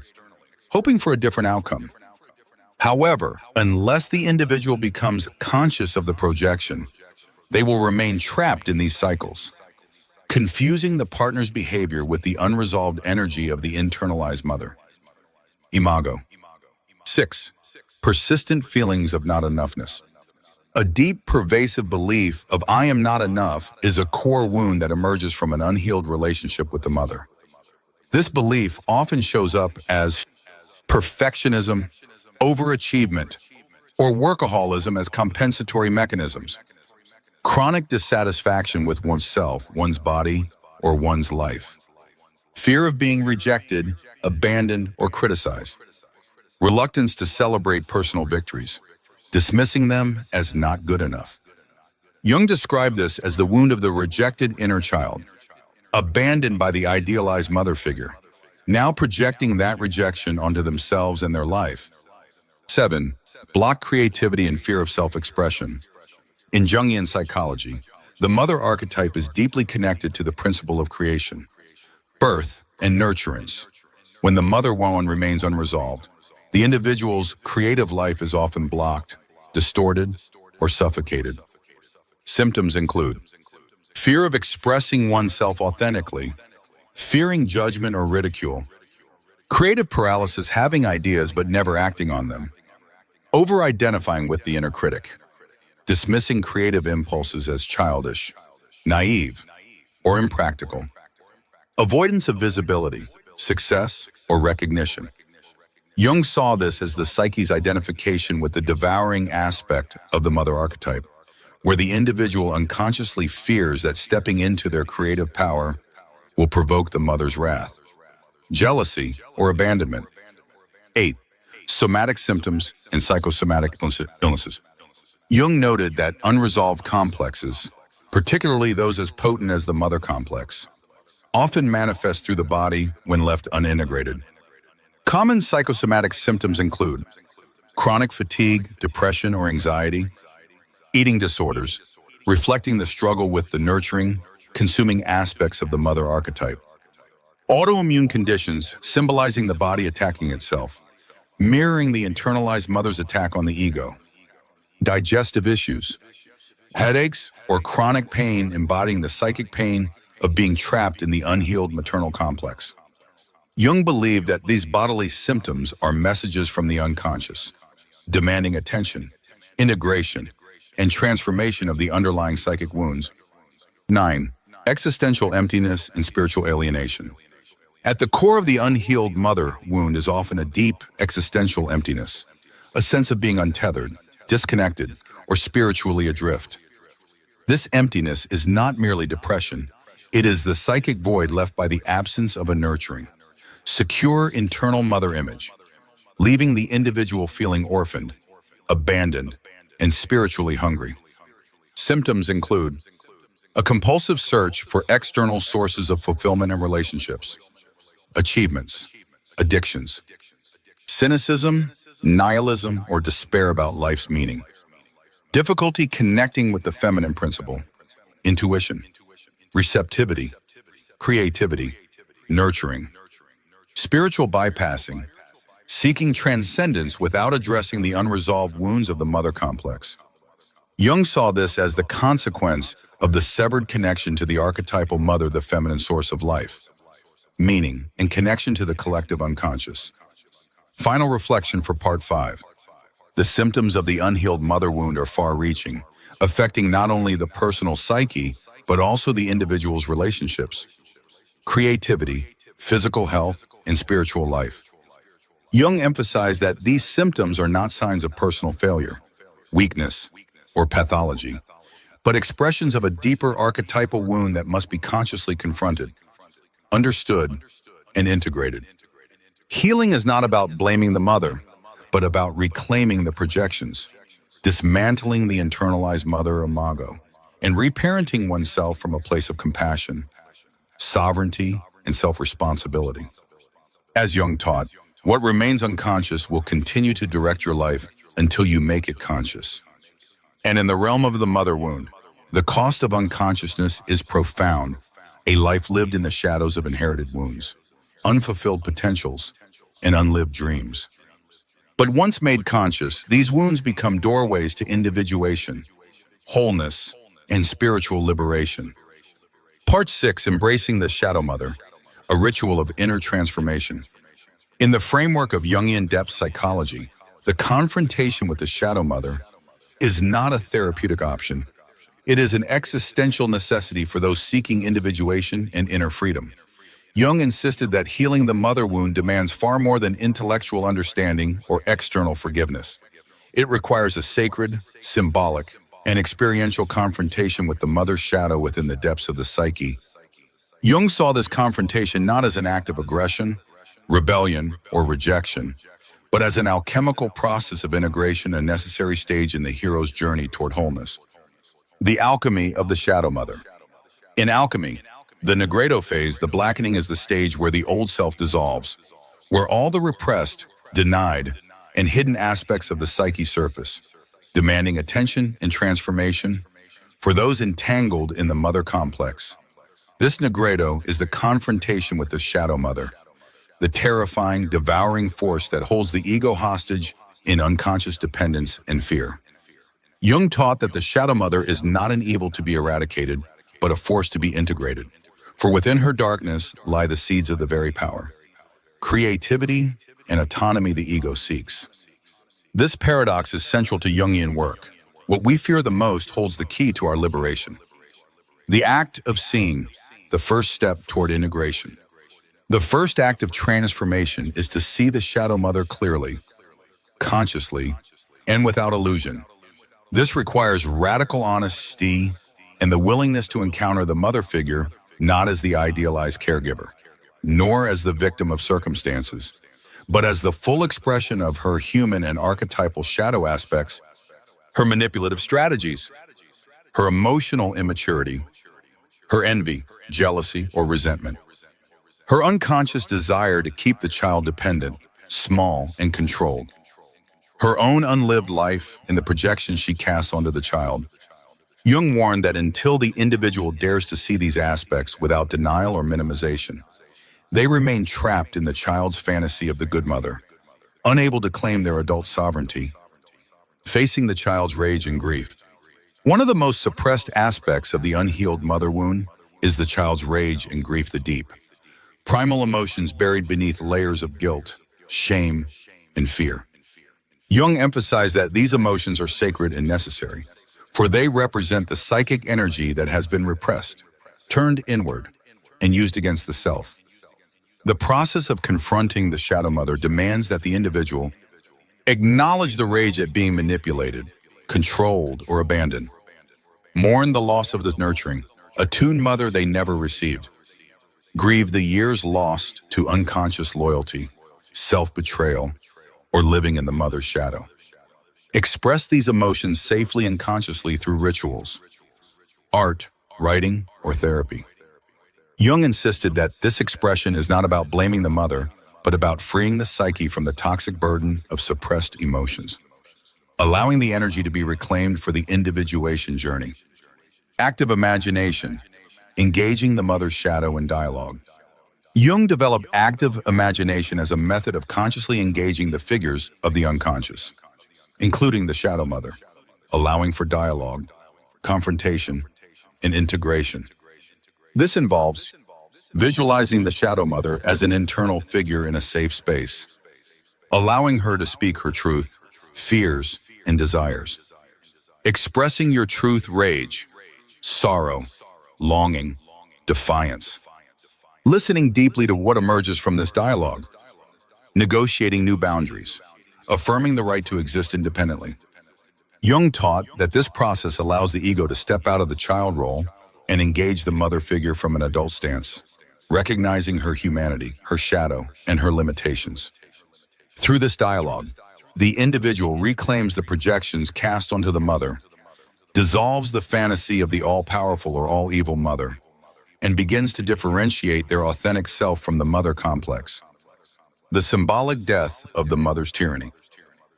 hoping for a different outcome. However, unless the individual becomes conscious of the projection, they will remain trapped in these cycles, confusing the partner's behavior with the unresolved energy of the internalized mother. Imago. 6. Persistent feelings of not enoughness. A deep, pervasive belief of "I am not enough" is a core wound that emerges from an unhealed relationship with the mother. This belief often shows up as perfectionism, overachievement, or workaholism as compensatory mechanisms. Chronic dissatisfaction with oneself, one's body, or one's life. Fear of being rejected, abandoned, or criticized. Reluctance to celebrate personal victories, dismissing them as not good enough. Jung described this as the wound of the rejected inner child, abandoned by the idealized mother figure, now projecting that rejection onto themselves and their life. 7. Block creativity and fear of self-expression. In Jungian psychology, the mother archetype is deeply connected to the principle of creation, birth, and nurturance. When the mother wound remains unresolved, the individual's creative life is often blocked, distorted, or suffocated. Symptoms include fear of expressing oneself authentically, fearing judgment or ridicule, creative paralysis, having ideas but never acting on them, over-identifying with the inner critic, dismissing creative impulses as childish, naive, or impractical, avoidance of visibility, success, or recognition. Jung saw this as the psyche's identification with the devouring aspect of the mother archetype, where the individual unconsciously fears that stepping into their creative power will provoke the mother's wrath, jealousy, or abandonment. 8. Somatic symptoms and psychosomatic illnesses. Jung noted that unresolved complexes, particularly those as potent as the mother complex, often manifest through the body when left unintegrated. Common psychosomatic symptoms include chronic fatigue, depression or anxiety, eating disorders, reflecting the struggle with the nurturing, consuming aspects of the mother archetype, autoimmune conditions symbolizing the body attacking itself, mirroring the internalized mother's attack on the ego, digestive issues, headaches, or chronic pain embodying the psychic pain of being trapped in the unhealed maternal complex. Jung believed that these bodily symptoms are messages from the unconscious, demanding attention, integration, and transformation of the underlying psychic wounds. 9. Existential emptiness and spiritual alienation. At the core of the unhealed mother wound is often a deep existential emptiness, a sense of being untethered, disconnected, or spiritually adrift. This emptiness is not merely depression, it is the psychic void left by the absence of a nurturing, secure internal mother image, leaving the individual feeling orphaned, abandoned, and spiritually hungry. Symptoms include a compulsive search for external sources of fulfillment and relationships, achievements, addictions, cynicism, nihilism, or despair about life's meaning, difficulty connecting with the feminine principle, intuition, receptivity, creativity, nurturing, spiritual bypassing, seeking transcendence without addressing the unresolved wounds of the mother complex. Jung saw this as the consequence of the severed connection to the archetypal mother, the feminine source of life, meaning, and connection to the collective unconscious. Final reflection for Part 5. The symptoms of the unhealed mother wound are far-reaching, affecting not only the personal psyche, but also the individual's relationships, creativity, physical health, and spiritual life. Jung emphasized that these symptoms are not signs of personal failure, weakness, or pathology, but expressions of a deeper archetypal wound that must be consciously confronted, understood, and integrated. Healing is not about blaming the mother, but about reclaiming the projections, dismantling the internalized mother imago, and reparenting oneself from a place of compassion, sovereignty, and self-responsibility. As Jung taught, what remains unconscious will continue to direct your life until you make it conscious. And in the realm of the mother wound, the cost of unconsciousness is profound, a life lived in the shadows of inherited wounds, unfulfilled potentials, and unlived dreams. But once made conscious, these wounds become doorways to individuation, wholeness, and spiritual liberation. Part 6, Embracing the Shadow Mother, a ritual of inner transformation. In the framework of Jungian depth psychology, the confrontation with the shadow mother is not a therapeutic option. It is an existential necessity for those seeking individuation and inner freedom. Jung insisted that healing the mother wound demands far more than intellectual understanding or external forgiveness. It requires a sacred, symbolic, and experiential confrontation with the mother's shadow within the depths of the psyche. Jung saw this confrontation not as an act of aggression, rebellion, or rejection, but as an alchemical process of integration, a necessary stage in the hero's journey toward wholeness. The alchemy of the shadow mother. In alchemy, the Negredo phase, the blackening is the stage where the old self dissolves, where all the repressed, denied, and hidden aspects of the psyche surface, demanding attention and transformation for those entangled in the mother complex. This Negredo is the confrontation with the shadow mother, the terrifying, devouring force that holds the ego hostage in unconscious dependence and fear. Jung taught that the shadow mother is not an evil to be eradicated, but a force to be integrated. For within her darkness lie the seeds of the very power, creativity, and autonomy the ego seeks. This paradox is central to Jungian work. What we fear the most holds the key to our liberation. The act of seeing, the first step toward integration. The first act of transformation is to see the shadow mother clearly, consciously, and without illusion. This requires radical honesty and the willingness to encounter the mother figure not as the idealized caregiver, nor as the victim of circumstances, but as the full expression of her human and archetypal shadow aspects, her manipulative strategies, her emotional immaturity, her envy, jealousy, or resentment, her unconscious desire to keep the child dependent, small, and controlled, her own unlived life and the projections she casts onto the child. Jung warned that until the individual dares to see these aspects without denial or minimization, they remain trapped in the child's fantasy of the good mother, unable to claim their adult sovereignty, facing the child's rage and grief. One of the most suppressed aspects of the unhealed mother wound is the child's rage and grief, the deep, primal emotions buried beneath layers of guilt, shame, and fear. Jung emphasized that these emotions are sacred and necessary, for they represent the psychic energy that has been repressed, turned inward, and used against the self. The process of confronting the shadow mother demands that the individual acknowledge the rage at being manipulated, controlled, or abandoned, mourn the loss of the nurturing, attuned mother they never received, grieve the years lost to unconscious loyalty, self-betrayal, or living in the mother's shadow. Express these emotions safely and consciously through rituals, art, writing, or therapy. Jung insisted that this expression is not about blaming the mother, but about freeing the psyche from the toxic burden of suppressed emotions, allowing the energy to be reclaimed for the individuation journey. Active imagination, engaging the mother's shadow in dialogue. Jung developed active imagination as a method of consciously engaging the figures of the unconscious, including the shadow mother, allowing for dialogue, confrontation, and integration. This involves visualizing the shadow mother as an internal figure in a safe space, allowing her to speak her truth, fears, and desires. Expressing your truth, rage, sorrow, longing, defiance. Listening deeply to what emerges from this dialogue. Negotiating new boundaries. Affirming the right to exist independently. Jung taught that this process allows the ego to step out of the child role and engage the mother figure from an adult stance, recognizing her humanity, her shadow, and her limitations. Through this dialogue, the individual reclaims the projections cast onto the mother, dissolves the fantasy of the all-powerful or all-evil mother, and begins to differentiate their authentic self from the mother complex. The symbolic death of the mother's tyranny.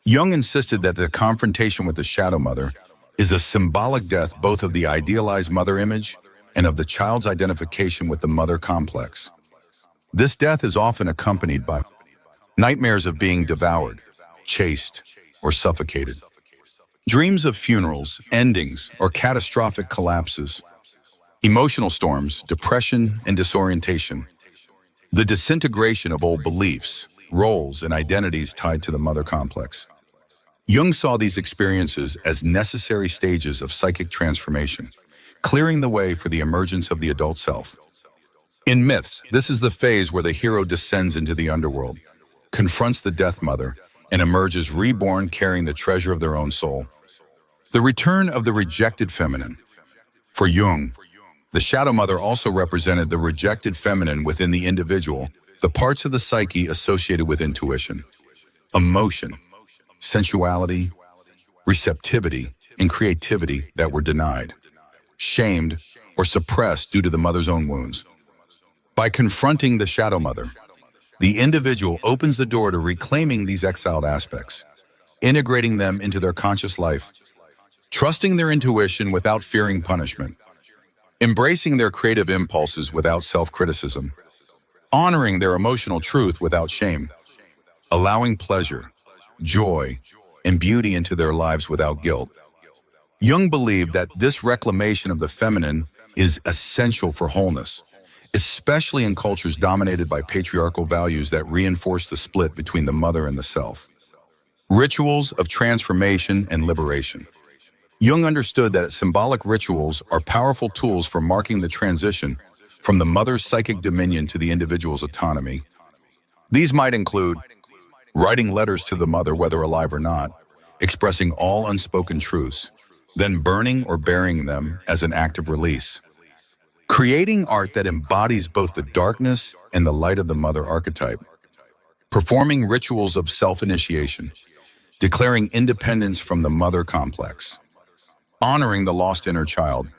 Jung insisted that the confrontation with the shadow mother is a symbolic death both of the idealized mother image and of the child's identification with the mother complex. This death is often accompanied by nightmares of being devoured, chased, or suffocated, dreams of funerals, endings, or catastrophic collapses, emotional storms, depression, and disorientation, the disintegration of old beliefs, roles, and identities tied to the mother complex. Jung saw these experiences as necessary stages of psychic transformation, clearing the way for the emergence of the adult self. In myths, this is the phase where the hero descends into the underworld, confronts the death mother, and emerges reborn carrying the treasure of their own soul. The return of the rejected feminine. For Jung, the shadow mother also represented the rejected feminine within the individual, the parts of the psyche associated with intuition, emotion, sensuality, receptivity, and creativity that were denied. shamed, or suppressed due to the mother's own wounds. By confronting the shadow mother, the individual opens the door to reclaiming these exiled aspects, integrating them into their conscious life, trusting their intuition without fearing punishment, embracing their creative impulses without self-criticism, honoring their emotional truth without shame, allowing pleasure, joy, and beauty into their lives without guilt. Jung believed that this reclamation of the feminine is essential for wholeness, especially in cultures dominated by patriarchal values that reinforce the split between the mother and the self. Rituals of transformation and liberation. Jung understood that symbolic rituals are powerful tools for marking the transition from the mother's psychic dominion to the individual's autonomy. These might include writing letters to the mother, whether alive or not, expressing all unspoken truths, then burning or burying them as an act of release. Creating art that embodies both the darkness and the light of the mother archetype. Performing rituals of self-initiation, declaring independence from the mother complex. Honoring the lost inner child,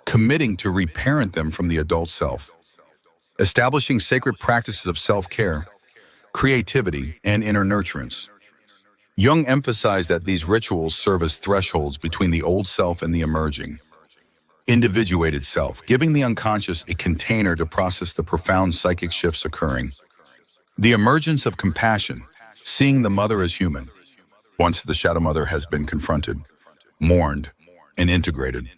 committing to reparent them from the adult self. Establishing sacred practices of self-care, creativity, and inner nurturance. Jung emphasized that these rituals serve as thresholds between the old self and the emerging, individuated self, giving the unconscious a container to process the profound psychic shifts occurring. The emergence of compassion, seeing the mother as human. Once the shadow mother has been confronted, mourned, and integrated,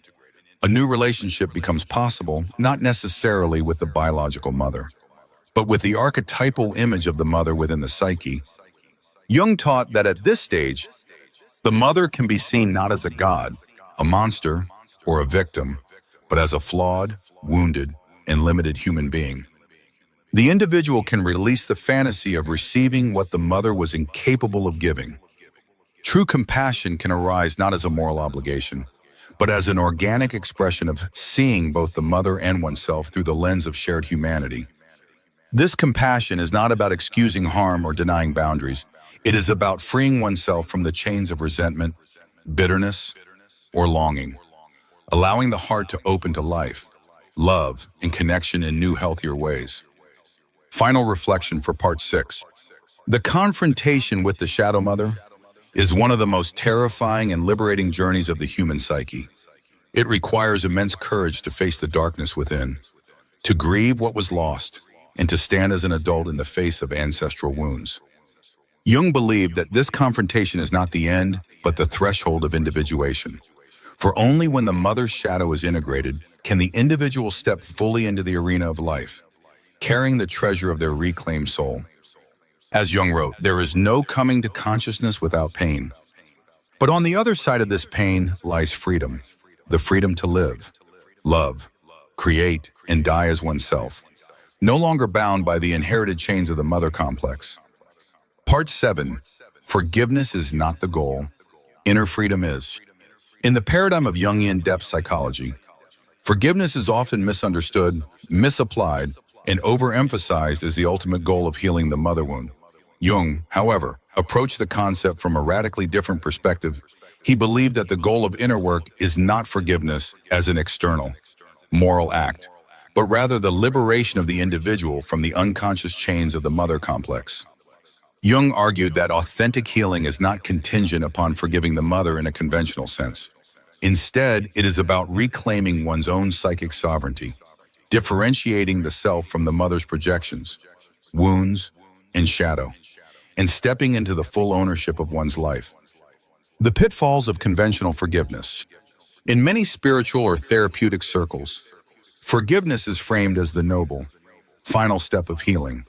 a new relationship becomes possible, not necessarily with the biological mother, but with the archetypal image of the mother within the psyche. Jung taught that at this stage, the mother can be seen not as a god, a monster, or a victim, but as a flawed, wounded, and limited human being. The individual can release the fantasy of receiving what the mother was incapable of giving. True compassion can arise not as a moral obligation, but as an organic expression of seeing both the mother and oneself through the lens of shared humanity. This compassion is not about excusing harm or denying boundaries. It is about freeing oneself from the chains of resentment, bitterness, or longing, allowing the heart to open to life, love, and connection in new, healthier ways. Final reflection for part 6. The confrontation with the shadow mother is one of the most terrifying and liberating journeys of the human psyche. It requires immense courage to face the darkness within, to grieve what was lost, and to stand as an adult in the face of ancestral wounds. Jung believed that this confrontation is not the end, but the threshold of individuation. For only when the mother's shadow is integrated can the individual step fully into the arena of life, carrying the treasure of their reclaimed soul. As Jung wrote, there is no coming to consciousness without pain. But on the other side of this pain lies freedom, the freedom to live, love, create, and die as oneself, no longer bound by the inherited chains of the mother complex. Part 7. Forgiveness is not the goal. Inner freedom is. In the paradigm of Jungian depth psychology, forgiveness is often misunderstood, misapplied, and overemphasized as the ultimate goal of healing the mother wound. Jung, however, approached the concept from a radically different perspective. He believed that the goal of inner work is not forgiveness as an external, moral act, but rather the liberation of the individual from the unconscious chains of the mother complex. Jung argued that authentic healing is not contingent upon forgiving the mother in a conventional sense. Instead, it is about reclaiming one's own psychic sovereignty, differentiating the self from the mother's projections, wounds, and shadow, and stepping into the full ownership of one's life. The pitfalls of conventional forgiveness. In many spiritual or therapeutic circles, forgiveness is framed as the noble, final step of healing.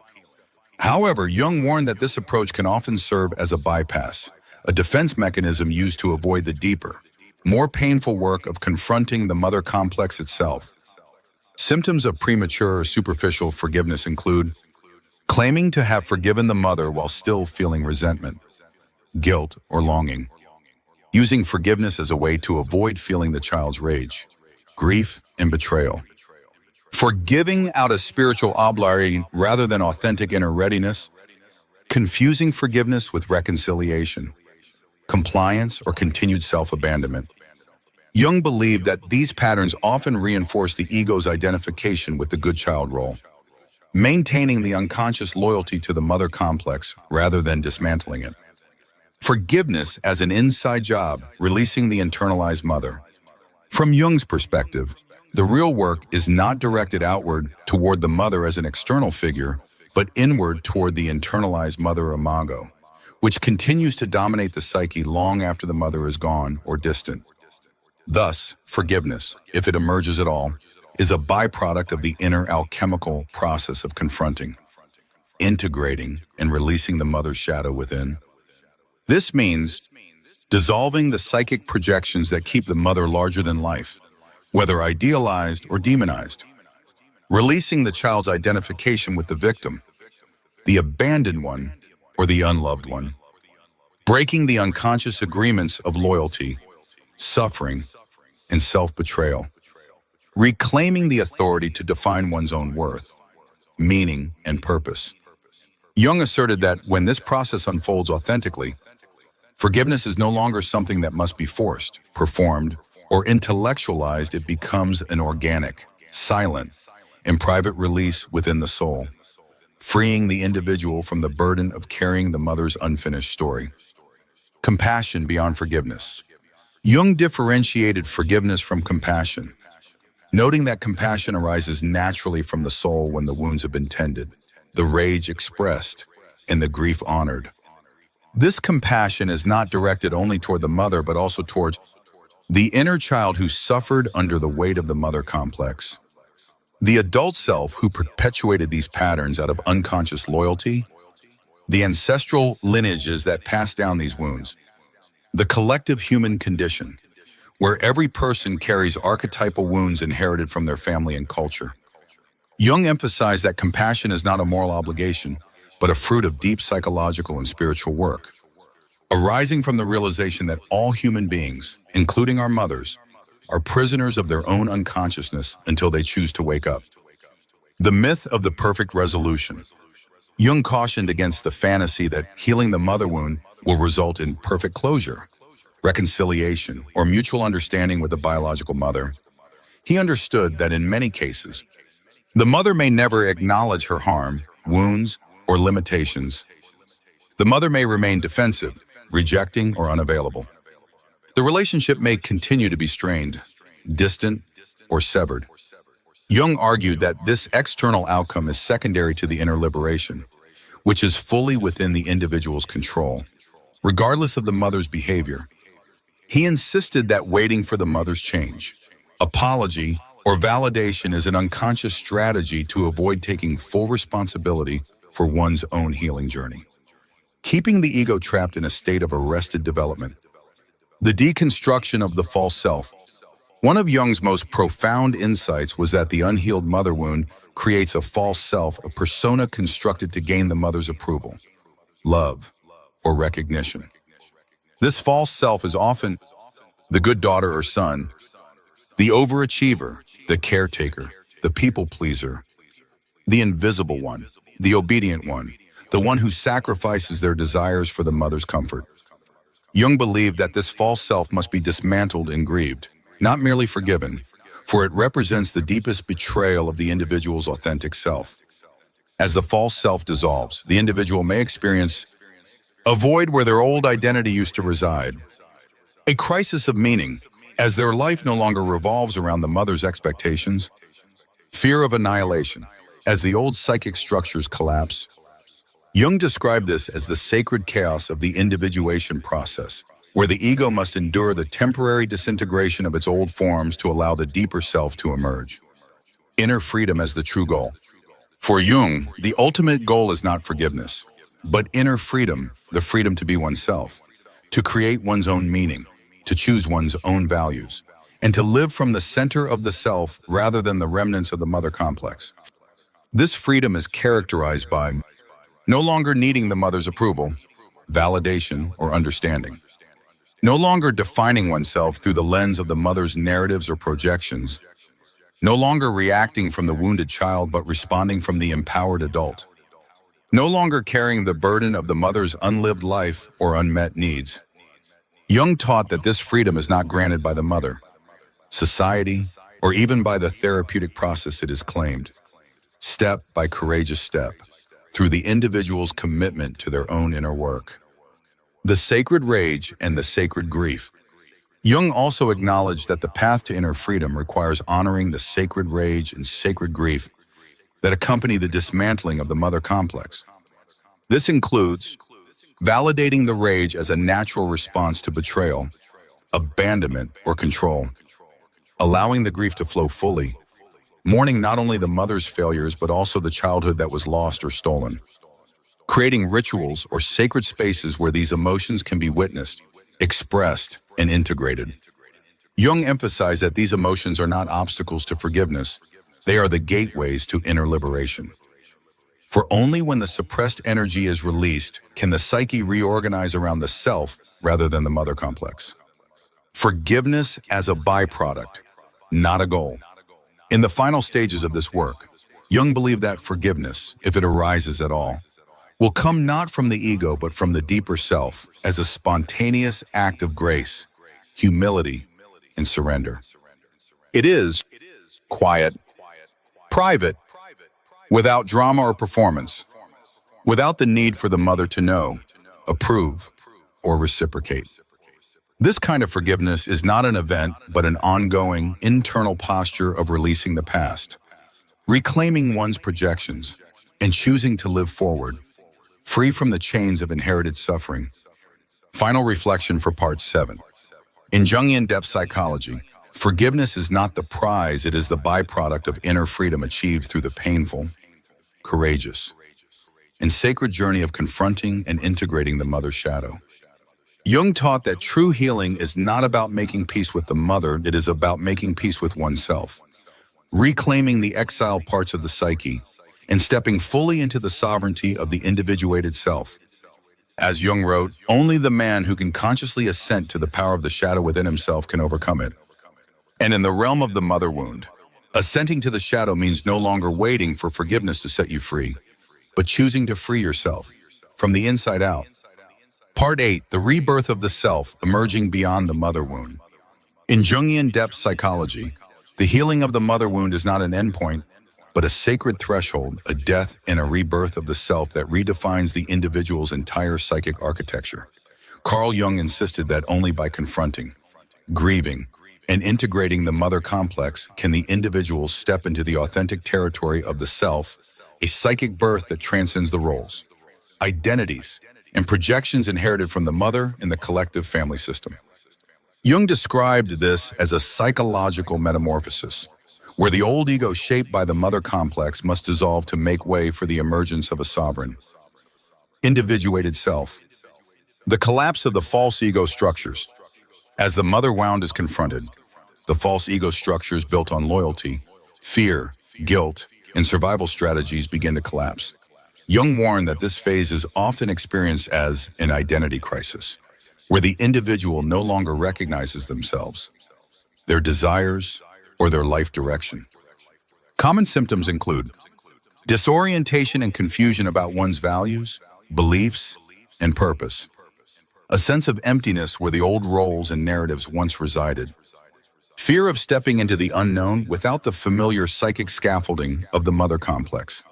However, Jung warned that this approach can often serve as a bypass, a defense mechanism used to avoid the deeper, more painful work of confronting the mother complex itself. Symptoms of premature or superficial forgiveness include claiming to have forgiven the mother while still feeling resentment, guilt, or longing, using forgiveness as a way to avoid feeling the child's rage, grief, and betrayal, forgiving out of spiritual obligation rather than authentic inner readiness, confusing forgiveness with reconciliation, compliance or continued self-abandonment. Jung believed that these patterns often reinforce the ego's identification with the good child role, maintaining the unconscious loyalty to the mother complex rather than dismantling it. Forgiveness as an inside job, releasing the internalized mother. From Jung's perspective, the real work is not directed outward toward the mother as an external figure, but inward toward the internalized mother imago, which continues to dominate the psyche long after the mother is gone or distant. Thus, forgiveness, if it emerges at all, is a byproduct of the inner alchemical process of confronting, integrating, and releasing the mother's shadow within. This means dissolving the psychic projections that keep the mother larger than life, whether idealized or demonized. Releasing the child's identification with the victim, the abandoned one or the unloved one. Breaking the unconscious agreements of loyalty, suffering, and self-betrayal. Reclaiming the authority to define one's own worth, meaning, and purpose. Jung asserted that when this process unfolds authentically, forgiveness is no longer something that must be forced, performed, or intellectualized. It becomes an organic, silent, and private release within the soul, freeing the individual from the burden of carrying the mother's unfinished story. Compassion beyond forgiveness. Jung differentiated forgiveness from compassion, noting that compassion arises naturally from the soul when the wounds have been tended, the rage expressed, and the grief honored. This compassion is not directed only toward the mother, but also towards the inner child who suffered under the weight of the mother complex. The adult self who perpetuated these patterns out of unconscious loyalty, the ancestral lineages that pass down these wounds, the collective human condition, where every person carries archetypal wounds inherited from their family and culture. Jung emphasized that compassion is not a moral obligation, but a fruit of deep psychological and spiritual work, arising from the realization that all human beings, including our mothers, are prisoners of their own unconsciousness until they choose to wake up. The myth of the perfect resolution. Jung cautioned against the fantasy that healing the mother wound will result in perfect closure, reconciliation, or mutual understanding with the biological mother. He understood that in many cases, the mother may never acknowledge her harm, wounds, or limitations. The mother may remain defensive, rejecting, or unavailable. The relationship may continue to be strained, distant, or severed. Jung argued that this external outcome is secondary to the inner liberation, which is fully within the individual's control, regardless of the mother's behavior. He insisted that waiting for the mother's change, apology, or validation is an unconscious strategy to avoid taking full responsibility for one's own healing journey, keeping the ego trapped in a state of arrested development. The deconstruction of the false self. One of Jung's most profound insights was that the unhealed mother wound creates a false self, a persona constructed to gain the mother's approval, love, or recognition. This false self is often the good daughter or son, the overachiever, the caretaker, the people pleaser, the invisible one, the obedient one, the one who sacrifices their desires for the mother's comfort. Jung believed that this false self must be dismantled and grieved, not merely forgiven, for it represents the deepest betrayal of the individual's authentic self. As the false self dissolves, the individual may experience a void where their old identity used to reside, a crisis of meaning, as their life no longer revolves around the mother's expectations, fear of annihilation, as the old psychic structures collapse. Jung described this as the sacred chaos of the individuation process, where the ego must endure the temporary disintegration of its old forms to allow the deeper self to emerge. Inner freedom as the true goal. For Jung, the ultimate goal is not forgiveness, but inner freedom, the freedom to be oneself, to create one's own meaning, to choose one's own values, and to live from the center of the self rather than the remnants of the mother complex. This freedom is characterized by no longer needing the mother's approval, validation, or understanding. No longer defining oneself through the lens of the mother's narratives or projections. No longer reacting from the wounded child, but responding from the empowered adult. No longer carrying the burden of the mother's unlived life or unmet needs. Jung taught that this freedom is not granted by the mother, society, or even by the therapeutic process it is claimed, step by courageous step, through the individual's commitment to their own inner work. The sacred rage and the sacred grief. Jung also acknowledged that the path to inner freedom requires honoring the sacred rage and sacred grief that accompany the dismantling of the mother complex. This includes validating the rage as a natural response to betrayal, abandonment, or control, allowing the grief to flow fully, mourning not only the mother's failures but also the childhood that was lost or stolen, creating rituals or sacred spaces where these emotions can be witnessed, expressed, and integrated. Jung emphasized that these emotions are not obstacles to forgiveness, they are the gateways to inner liberation. For only when the suppressed energy is released can the psyche reorganize around the self rather than the mother complex. Forgiveness as a byproduct, not a goal. In the final stages of this work, Jung believed that forgiveness, if it arises at all, will come not from the ego but from the deeper self as a spontaneous act of grace, humility, and surrender. It is quiet, private, without drama or performance, without the need for the mother to know, approve, or reciprocate. This kind of forgiveness is not an event, but an ongoing, internal posture of releasing the past, reclaiming one's projections, and choosing to live forward, free from the chains of inherited suffering. Final reflection for Part 7. In Jungian depth psychology, forgiveness is not the prize, it is the byproduct of inner freedom achieved through the painful, courageous, and sacred journey of confronting and integrating the mother shadow. Jung taught that true healing is not about making peace with the mother, it is about making peace with oneself, reclaiming the exiled parts of the psyche, and stepping fully into the sovereignty of the individuated self. As Jung wrote, only the man who can consciously assent to the power of the shadow within himself can overcome it. And in the realm of the mother wound, assenting to the shadow means no longer waiting for forgiveness to set you free, but choosing to free yourself from the inside out. Part 8, the rebirth of the self, emerging beyond the mother wound. In Jungian depth psychology, the healing of the mother wound is not an endpoint, but a sacred threshold, a death and a rebirth of the self that redefines the individual's entire psychic architecture. Carl Jung insisted that only by confronting, grieving, and integrating the mother complex can the individual step into the authentic territory of the self, a psychic birth that transcends the roles, identities, and projections inherited from the mother and the collective family system. Jung described this as a psychological metamorphosis, where the old ego shaped by the mother complex must dissolve to make way for the emergence of a sovereign, individuated self. The collapse of the false ego structures. As the mother wound is confronted, the false ego structures built on loyalty, fear, guilt, and survival strategies begin to collapse. Jung warned that this phase is often experienced as an identity crisis, where the individual no longer recognizes themselves, their desires, or their life direction. Common symptoms include disorientation and confusion about one's values, beliefs, and purpose, a sense of emptiness where the old roles and narratives once resided, fear of stepping into the unknown without the familiar psychic scaffolding of the mother complex,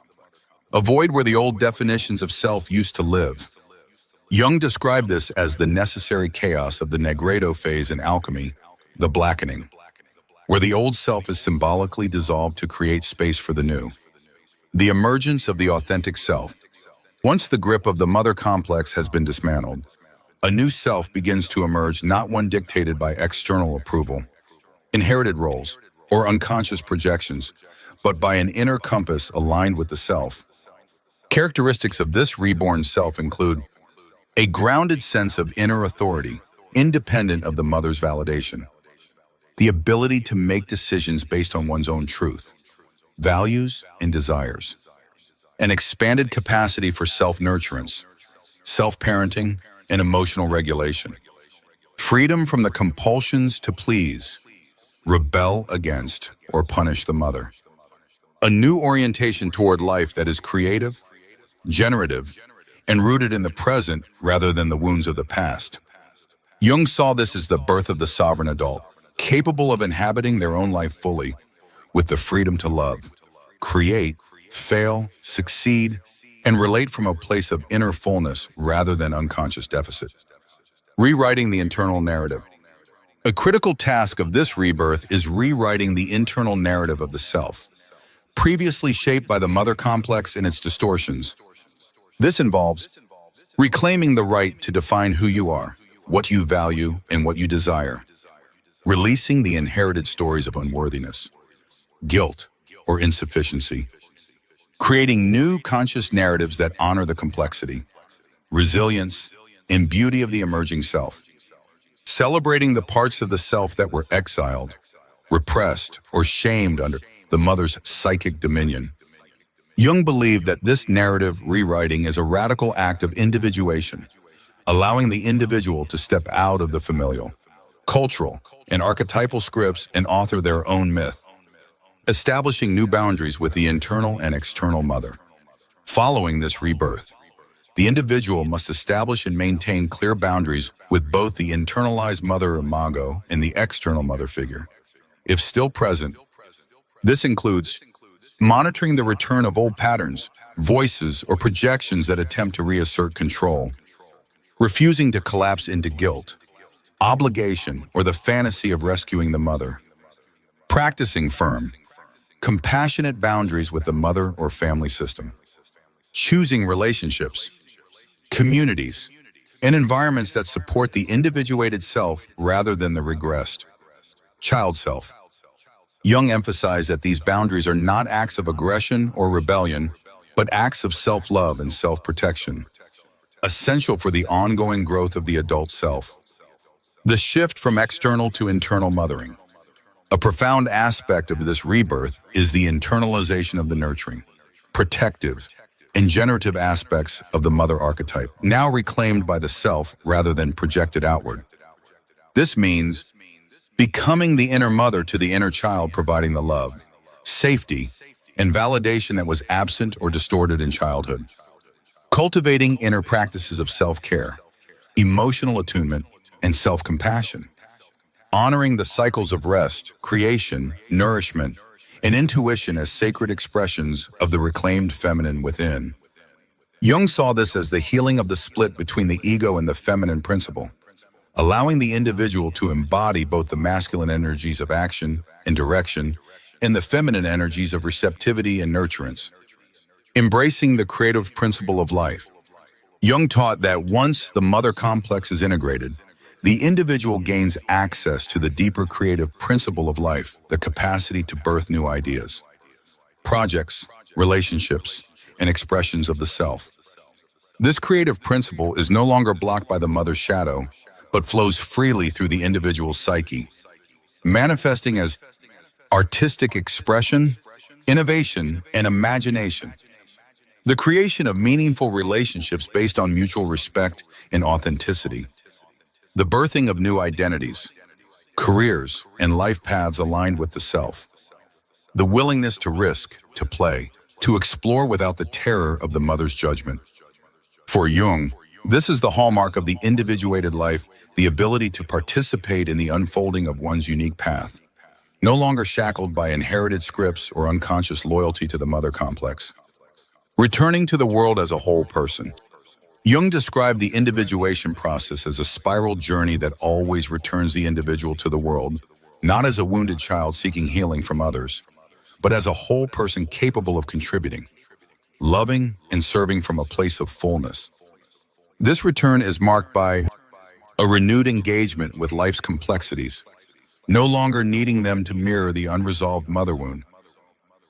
a void where the old definitions of self used to live. Jung described this as the necessary chaos of the Negredo phase in alchemy, the blackening, where the old self is symbolically dissolved to create space for the new. The emergence of the authentic self. Once the grip of the mother complex has been dismantled, a new self begins to emerge, not one dictated by external approval, inherited roles, or unconscious projections, but by an inner compass aligned with the self. Characteristics of this reborn self include a grounded sense of inner authority, independent of the mother's validation, the ability to make decisions based on one's own truth, values, and desires, an expanded capacity for self-nurturance, self-parenting, and emotional regulation, freedom from the compulsions to please, rebel against, or punish the mother, a new orientation toward life that is creative, generative, and rooted in the present rather than the wounds of the past. Jung saw this as the birth of the sovereign adult, capable of inhabiting their own life fully, with the freedom to love, create, fail, succeed, and relate from a place of inner fullness rather than unconscious deficit. Rewriting the internal narrative. A critical task of this rebirth is rewriting the internal narrative of the self, previously shaped by the mother complex and its distortions. This involves reclaiming the right to define who you are, what you value, and what you desire. Releasing the inherited stories of unworthiness, guilt, or insufficiency. Creating new conscious narratives that honor the complexity, resilience, and beauty of the emerging self. Celebrating the parts of the self that were exiled, repressed, or shamed under the mother's psychic dominion. Jung believed that this narrative rewriting is a radical act of individuation, allowing the individual to step out of the familial, cultural, and archetypal scripts and author their own myth, establishing new boundaries with the internal and external mother. Following this rebirth, the individual must establish and maintain clear boundaries with both the internalized mother imago and the external mother figure. If still present, this includes monitoring the return of old patterns, voices, or projections that attempt to reassert control, refusing to collapse into guilt, obligation, or the fantasy of rescuing the mother, practicing firm, compassionate boundaries with the mother or family system, choosing relationships, communities, and environments that support the individuated self rather than the regressed child self. Jung emphasized that these boundaries are not acts of aggression or rebellion, but acts of self-love and self-protection, essential for the ongoing growth of the adult self. The shift from external to internal mothering. A profound aspect of this rebirth is the internalization of the nurturing, protective, and generative aspects of the mother archetype, now reclaimed by the self rather than projected outward. This means becoming the inner mother to the inner child, providing the love, safety, and validation that was absent or distorted in childhood. Cultivating inner practices of self-care, emotional attunement, and self-compassion. Honoring the cycles of rest, creation, nourishment, and intuition as sacred expressions of the reclaimed feminine within. Jung saw this as the healing of the split between the ego and the feminine principle, allowing the individual to embody both the masculine energies of action and direction and the feminine energies of receptivity and nurturance. Embracing the creative principle of life. Jung taught that once the mother complex is integrated, the individual gains access to the deeper creative principle of life, the capacity to birth new ideas, projects, relationships, and expressions of the self. This creative principle is no longer blocked by the mother's shadow, but flows freely through the individual's psyche, manifesting as artistic expression, innovation, and imagination. The creation of meaningful relationships based on mutual respect and authenticity. The birthing of new identities, careers, and life paths aligned with the self. The willingness to risk, to play, to explore without the terror of the mother's judgment. For Jung, this is the hallmark of the individuated life, the ability to participate in the unfolding of one's unique path, no longer shackled by inherited scripts or unconscious loyalty to the mother complex. Returning to the world as a whole person. Jung described the individuation process as a spiral journey that always returns the individual to the world, not as a wounded child seeking healing from others, but as a whole person capable of contributing, loving, and serving from a place of fullness. This return is marked by a renewed engagement with life's complexities, no longer needing them to mirror the unresolved mother wound,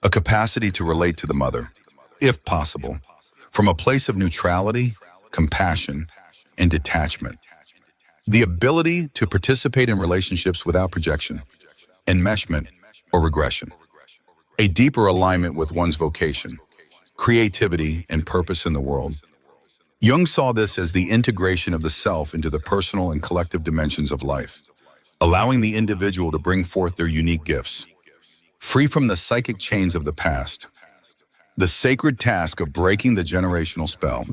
a capacity to relate to the mother, if possible, from a place of neutrality, compassion, and detachment. The ability to participate in relationships without projection, enmeshment, or regression. A deeper alignment with one's vocation, creativity, and purpose in the world. Jung saw this as the integration of the self into the personal and collective dimensions of life, allowing the individual to bring forth their unique gifts, free from the psychic chains of the past. The sacred task of breaking the generational spell.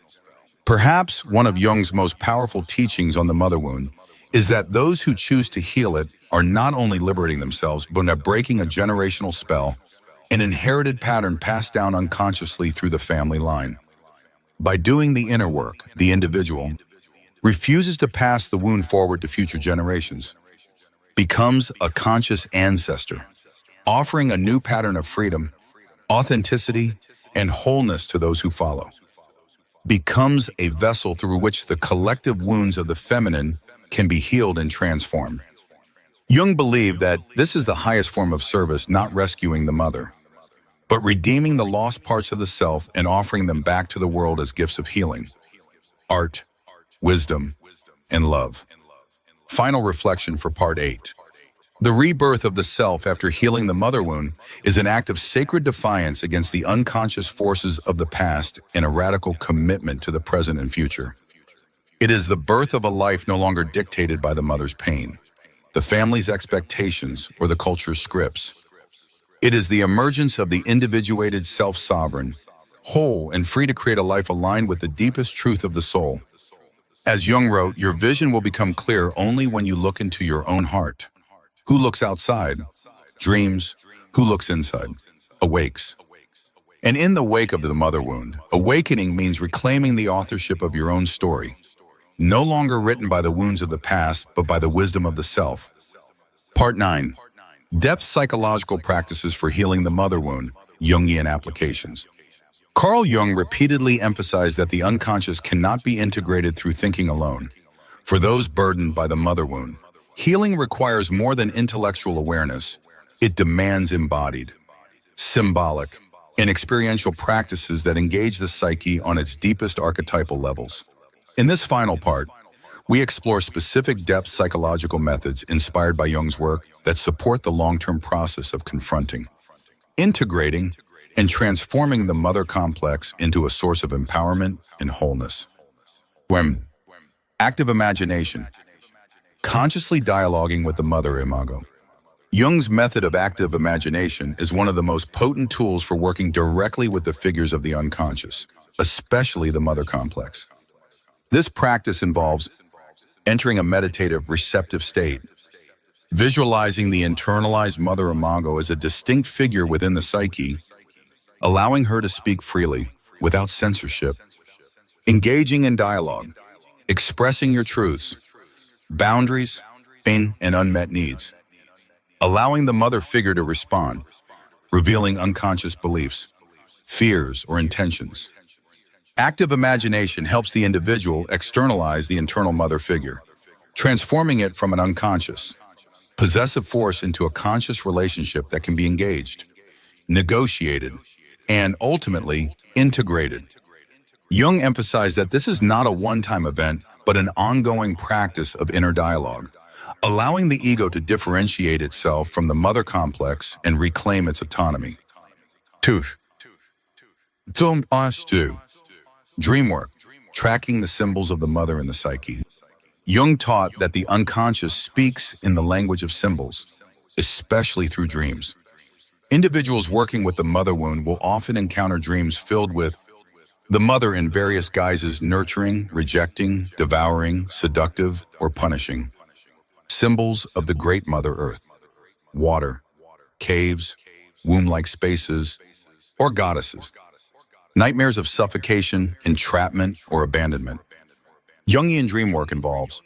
Perhaps one of Jung's most powerful teachings on the mother wound is that those who choose to heal it are not only liberating themselves, but are breaking a generational spell, an inherited pattern passed down unconsciously through the family line. By doing the inner work, the individual refuses to pass the wound forward to future generations, becomes a conscious ancestor, offering a new pattern of freedom, authenticity, and wholeness to those who follow. Becomes a vessel through which the collective wounds of the feminine can be healed and transformed. Jung believed that this is the highest form of service, not rescuing the mother, but redeeming the lost parts of the self and offering them back to the world as gifts of healing, art, wisdom, and love. Final reflection for Part 8. The rebirth of the self after healing the mother wound is an act of sacred defiance against the unconscious forces of the past and a radical commitment to the present and future. It is the birth of a life no longer dictated by the mother's pain, the family's expectations, or the culture's scripts. It is the emergence of the individuated self-sovereign, whole and free to create a life aligned with the deepest truth of the soul. As Jung wrote, your vision will become clear only when you look into your own heart. Who looks outside, dreams. Who looks inside, awakes. And in the wake of the mother wound, awakening means reclaiming the authorship of your own story, no longer written by the wounds of the past, but by the wisdom of the self. Part 9. Depth psychological practices for healing the mother wound, Jungian applications. Carl Jung repeatedly emphasized that the unconscious cannot be integrated through thinking alone. For those burdened by the mother wound, healing requires more than intellectual awareness. It demands embodied, symbolic, and experiential practices that engage the psyche on its deepest archetypal levels. In this final part, we explore specific depth psychological methods inspired by Jung's work that support the long-term process of confronting, integrating, and transforming the mother complex into a source of empowerment and wholeness. Active imagination. Consciously dialoguing with the mother imago. Jung's method of active imagination is one of the most potent tools for working directly with the figures of the unconscious, especially the mother complex. This practice involves entering a meditative, receptive state, visualizing the internalized mother imago as a distinct figure within the psyche, allowing her to speak freely, without censorship, engaging in dialogue, expressing your truths, boundaries, pain, and unmet needs, allowing the mother figure to respond, revealing unconscious beliefs, fears, or intentions. Active imagination helps the individual externalize the internal mother figure, transforming it from an unconscious, possessive force into a conscious relationship that can be engaged, negotiated, and ultimately integrated. Jung emphasized that this is not a one-time event, but an ongoing practice of inner dialogue, allowing the ego to differentiate itself from the mother complex and reclaim its autonomy. 2. Dream work, tracking the symbols of the mother in the psyche. Jung taught that the unconscious speaks in the language of symbols, especially through dreams. Individuals working with the mother wound will often encounter dreams filled with the mother in various guises, nurturing, rejecting, devouring, seductive, or punishing. Symbols of the great Mother Earth, water, caves, womb-like spaces, or goddesses. Nightmares of suffocation, entrapment, or abandonment. Jungian dream work involves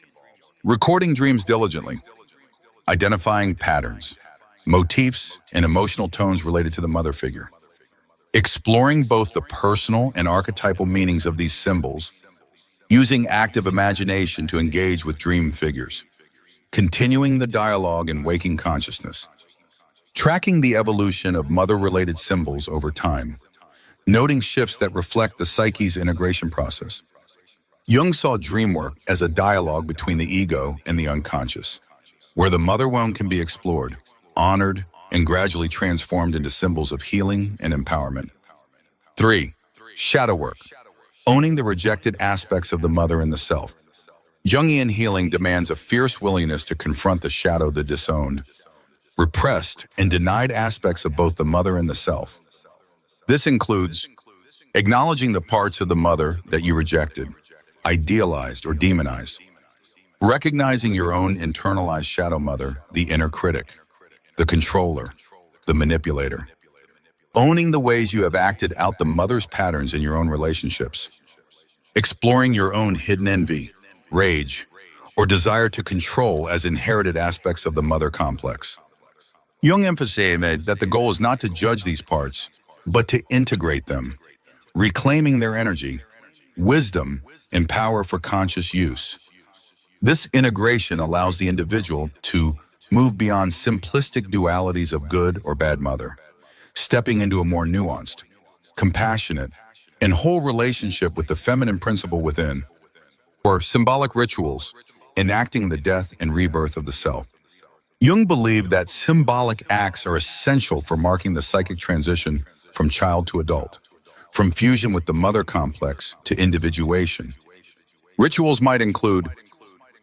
recording dreams diligently, identifying patterns, motifs, and emotional tones related to the mother figure, exploring both the personal and archetypal meanings of these symbols, using active imagination to engage with dream figures, continuing the dialogue in waking consciousness, tracking the evolution of mother-related symbols over time, noting shifts that reflect the psyche's integration process. Jung saw dream work as a dialogue between the ego and the unconscious, where the mother wound can be explored, honored, and gradually transformed into symbols of healing and empowerment. 3. Shadow work, owning the rejected aspects of the mother and the self. Jungian healing demands a fierce willingness to confront the shadow, the disowned, repressed, and denied aspects of both the mother and the self. This includes acknowledging the parts of the mother that you rejected, idealized, or demonized, Recognizing your own internalized shadow mother, the inner critic, the controller, the manipulator. Owning the ways you have acted out the mother's patterns in your own relationships. Exploring your own hidden envy, rage, or desire to control as inherited aspects of the mother complex. Jung emphasized that the goal is not to judge these parts, but to integrate them, reclaiming their energy, wisdom, and power for conscious use. This integration allows the individual to move beyond simplistic dualities of good or bad mother, stepping into a more nuanced, compassionate, and whole relationship with the feminine principle within, or symbolic rituals, enacting the death and rebirth of the self. Jung believed that symbolic acts are essential for marking the psychic transition from child to adult, from fusion with the mother complex to individuation. Rituals might include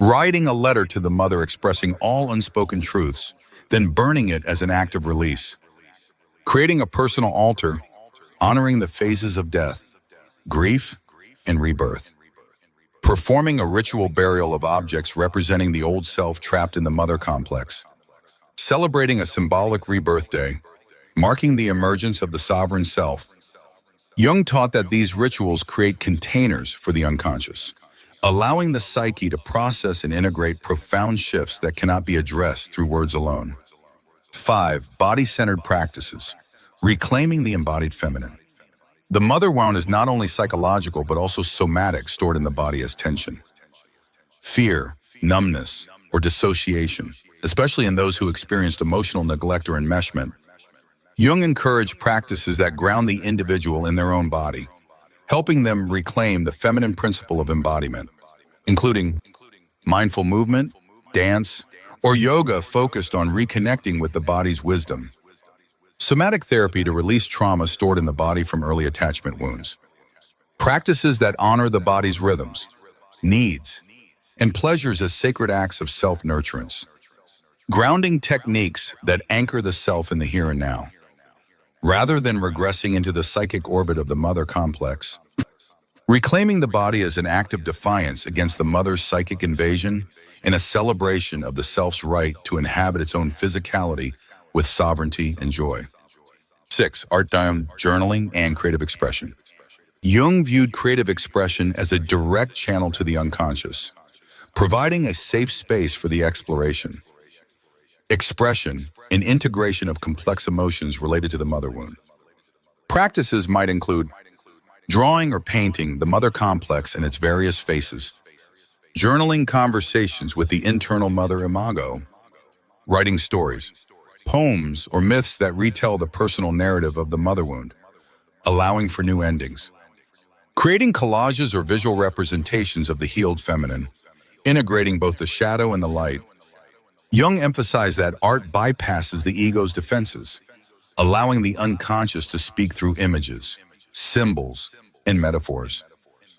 writing a letter to the mother expressing all unspoken truths, then burning it as an act of release. Creating a personal altar, honoring the phases of death, grief, and rebirth. Performing a ritual burial of objects representing the old self trapped in the mother complex. Celebrating a symbolic rebirth day, marking the emergence of the sovereign self. Jung taught that these rituals create containers for the unconscious, allowing the psyche to process and integrate profound shifts that cannot be addressed through words alone. 5. Body-centered practices, reclaiming the embodied feminine. The mother wound is not only psychological but also somatic, stored in the body as tension, fear, numbness, or dissociation, especially in those who experienced emotional neglect or enmeshment. Jung encouraged practices that ground the individual in their own body, helping them reclaim the feminine principle of embodiment, including mindful movement, dance, or yoga focused on reconnecting with the body's wisdom. Somatic therapy to release trauma stored in the body from early attachment wounds. Practices that honor the body's rhythms, needs, and pleasures as sacred acts of self-nurturance. Grounding techniques that anchor the self in the here and now, rather than regressing into the psychic orbit of the mother complex. Reclaiming the body as an act of defiance against the mother's psychic invasion and a celebration of the self's right to inhabit its own physicality with sovereignty and joy. 6. Art, journaling, and creative expression. Jung viewed creative expression as a direct channel to the unconscious, providing a safe space for the exploration, expression, and integration of complex emotions related to the mother wound. Practices might include drawing or painting the mother complex and its various faces, journaling conversations with the internal mother imago, writing stories, poems, or myths that retell the personal narrative of the mother wound, allowing for new endings. Creating collages or visual representations of the healed feminine, integrating both the shadow and the light. Jung emphasized that art bypasses the ego's defenses, allowing the unconscious to speak through images, symbols, and metaphors,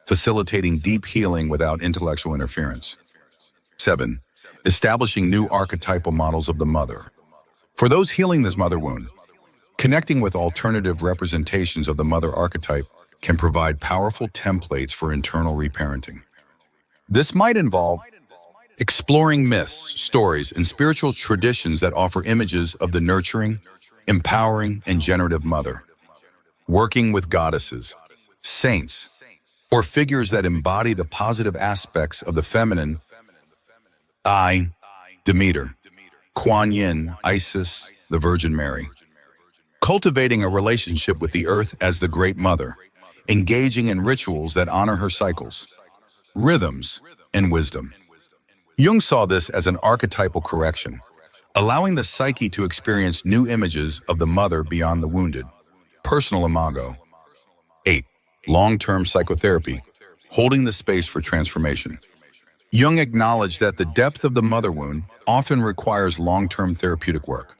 facilitating deep healing without intellectual interference. 7. Establishing new archetypal models of the mother. For those healing this mother wound, connecting with alternative representations of the mother archetype can provide powerful templates for internal reparenting. This might involve exploring myths, stories, and spiritual traditions that offer images of the nurturing, empowering, and generative mother. Working with goddesses, saints, or figures that embody the positive aspects of the feminine, Demeter, Kuan Yin, Isis, the Virgin Mary. Cultivating a relationship with the earth as the Great Mother, engaging in rituals that honor her cycles, rhythms, and wisdom. Jung saw this as an archetypal correction, allowing the psyche to experience new images of the mother beyond the wounded. Personal imago. 8. Long-term psychotherapy, holding the space for transformation. Jung acknowledged that the depth of the mother wound often requires long-term therapeutic work,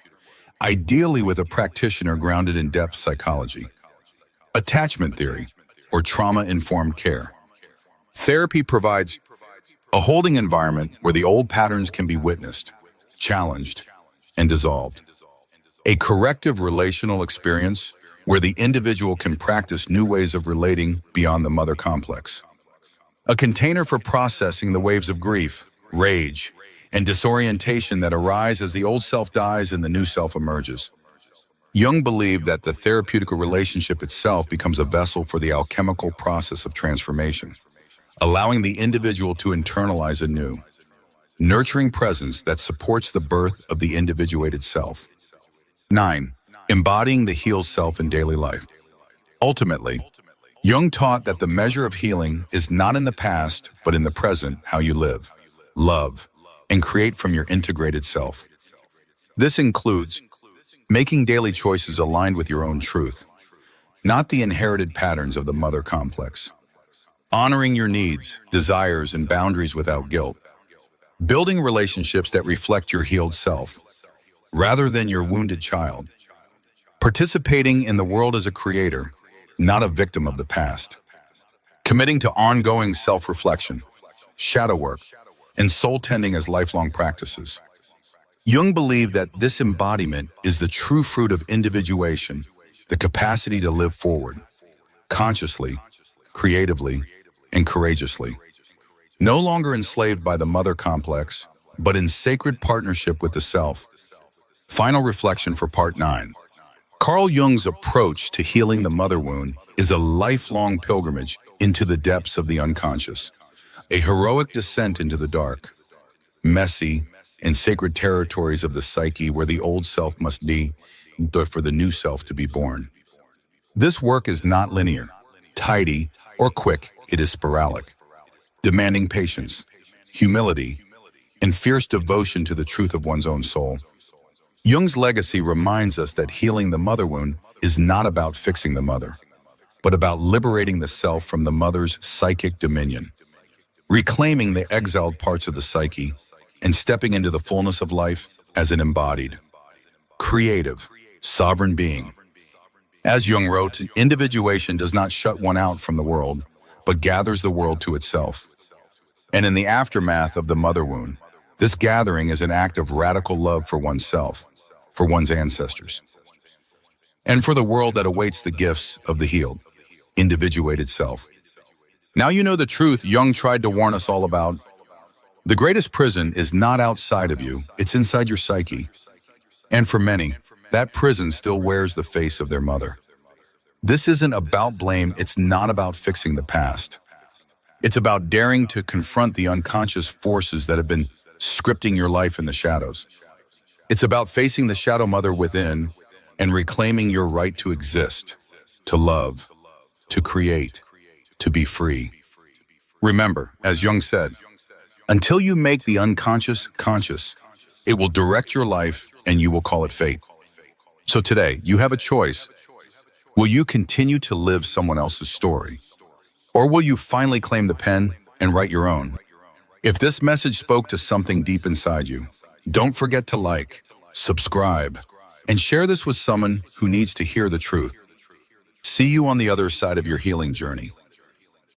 ideally with a practitioner grounded in depth psychology. Attachment theory, or trauma-informed care. Therapy provides a holding environment where the old patterns can be witnessed, challenged, and dissolved. A corrective relational experience where the individual can practice new ways of relating beyond the mother complex. A container for processing the waves of grief, rage, and disorientation that arise as the old self dies and the new self emerges. Jung believed that the therapeutical relationship itself becomes a vessel for the alchemical process of transformation, allowing the individual to internalize a new, nurturing presence that supports the birth of the individuated self. 9. Embodying the healed self in daily life. Ultimately, Jung taught that the measure of healing is not in the past, but in the present, how you live, love, and create from your integrated self. This includes making daily choices aligned with your own truth, not the inherited patterns of the mother complex. Honoring your needs, desires, and boundaries without guilt. Building relationships that reflect your healed self, rather than your wounded child. Participating in the world as a creator, not a victim of the past. Committing to ongoing self-reflection, shadow work, and soul tending as lifelong practices. Jung believed that this embodiment is the true fruit of individuation, the capacity to live forward, consciously, creatively, and courageously. No longer enslaved by the mother complex, but in sacred partnership with the self. Final reflection for Part 9. Carl Jung's approach to healing the mother wound is a lifelong pilgrimage into the depths of the unconscious, a heroic descent into the dark, messy, and sacred territories of the psyche where the old self must die for the new self to be born. This work is not linear, tidy, or quick. It is sporadic, demanding patience, humility, and fierce devotion to the truth of one's own soul. Jung's legacy reminds us that healing the mother wound is not about fixing the mother, but about liberating the self from the mother's psychic dominion, reclaiming the exiled parts of the psyche, and stepping into the fullness of life as an embodied, creative, sovereign being. As Jung wrote, individuation does not shut one out from the world, but gathers the world to itself. And in the aftermath of the mother wound, this gathering is an act of radical love for oneself, for one's ancestors, and for the world that awaits the gifts of the healed, individuated self. Now you know the truth Jung tried to warn us all about. The greatest prison is not outside of you, it's inside your psyche. And for many, that prison still wears the face of their mother. This isn't about blame, it's not about fixing the past. It's about daring to confront the unconscious forces that have been scripting your life in the shadows. It's about facing the shadow mother within and reclaiming your right to exist, to love, to create, to be free. Remember, as Jung said, until you make the unconscious conscious, it will direct your life and you will call it fate. So today, you have a choice. Will you continue to live someone else's story? Or will you finally claim the pen and write your own? If this message spoke to something deep inside you, don't forget to like, subscribe, and share this with someone who needs to hear the truth. See you on the other side of your healing journey.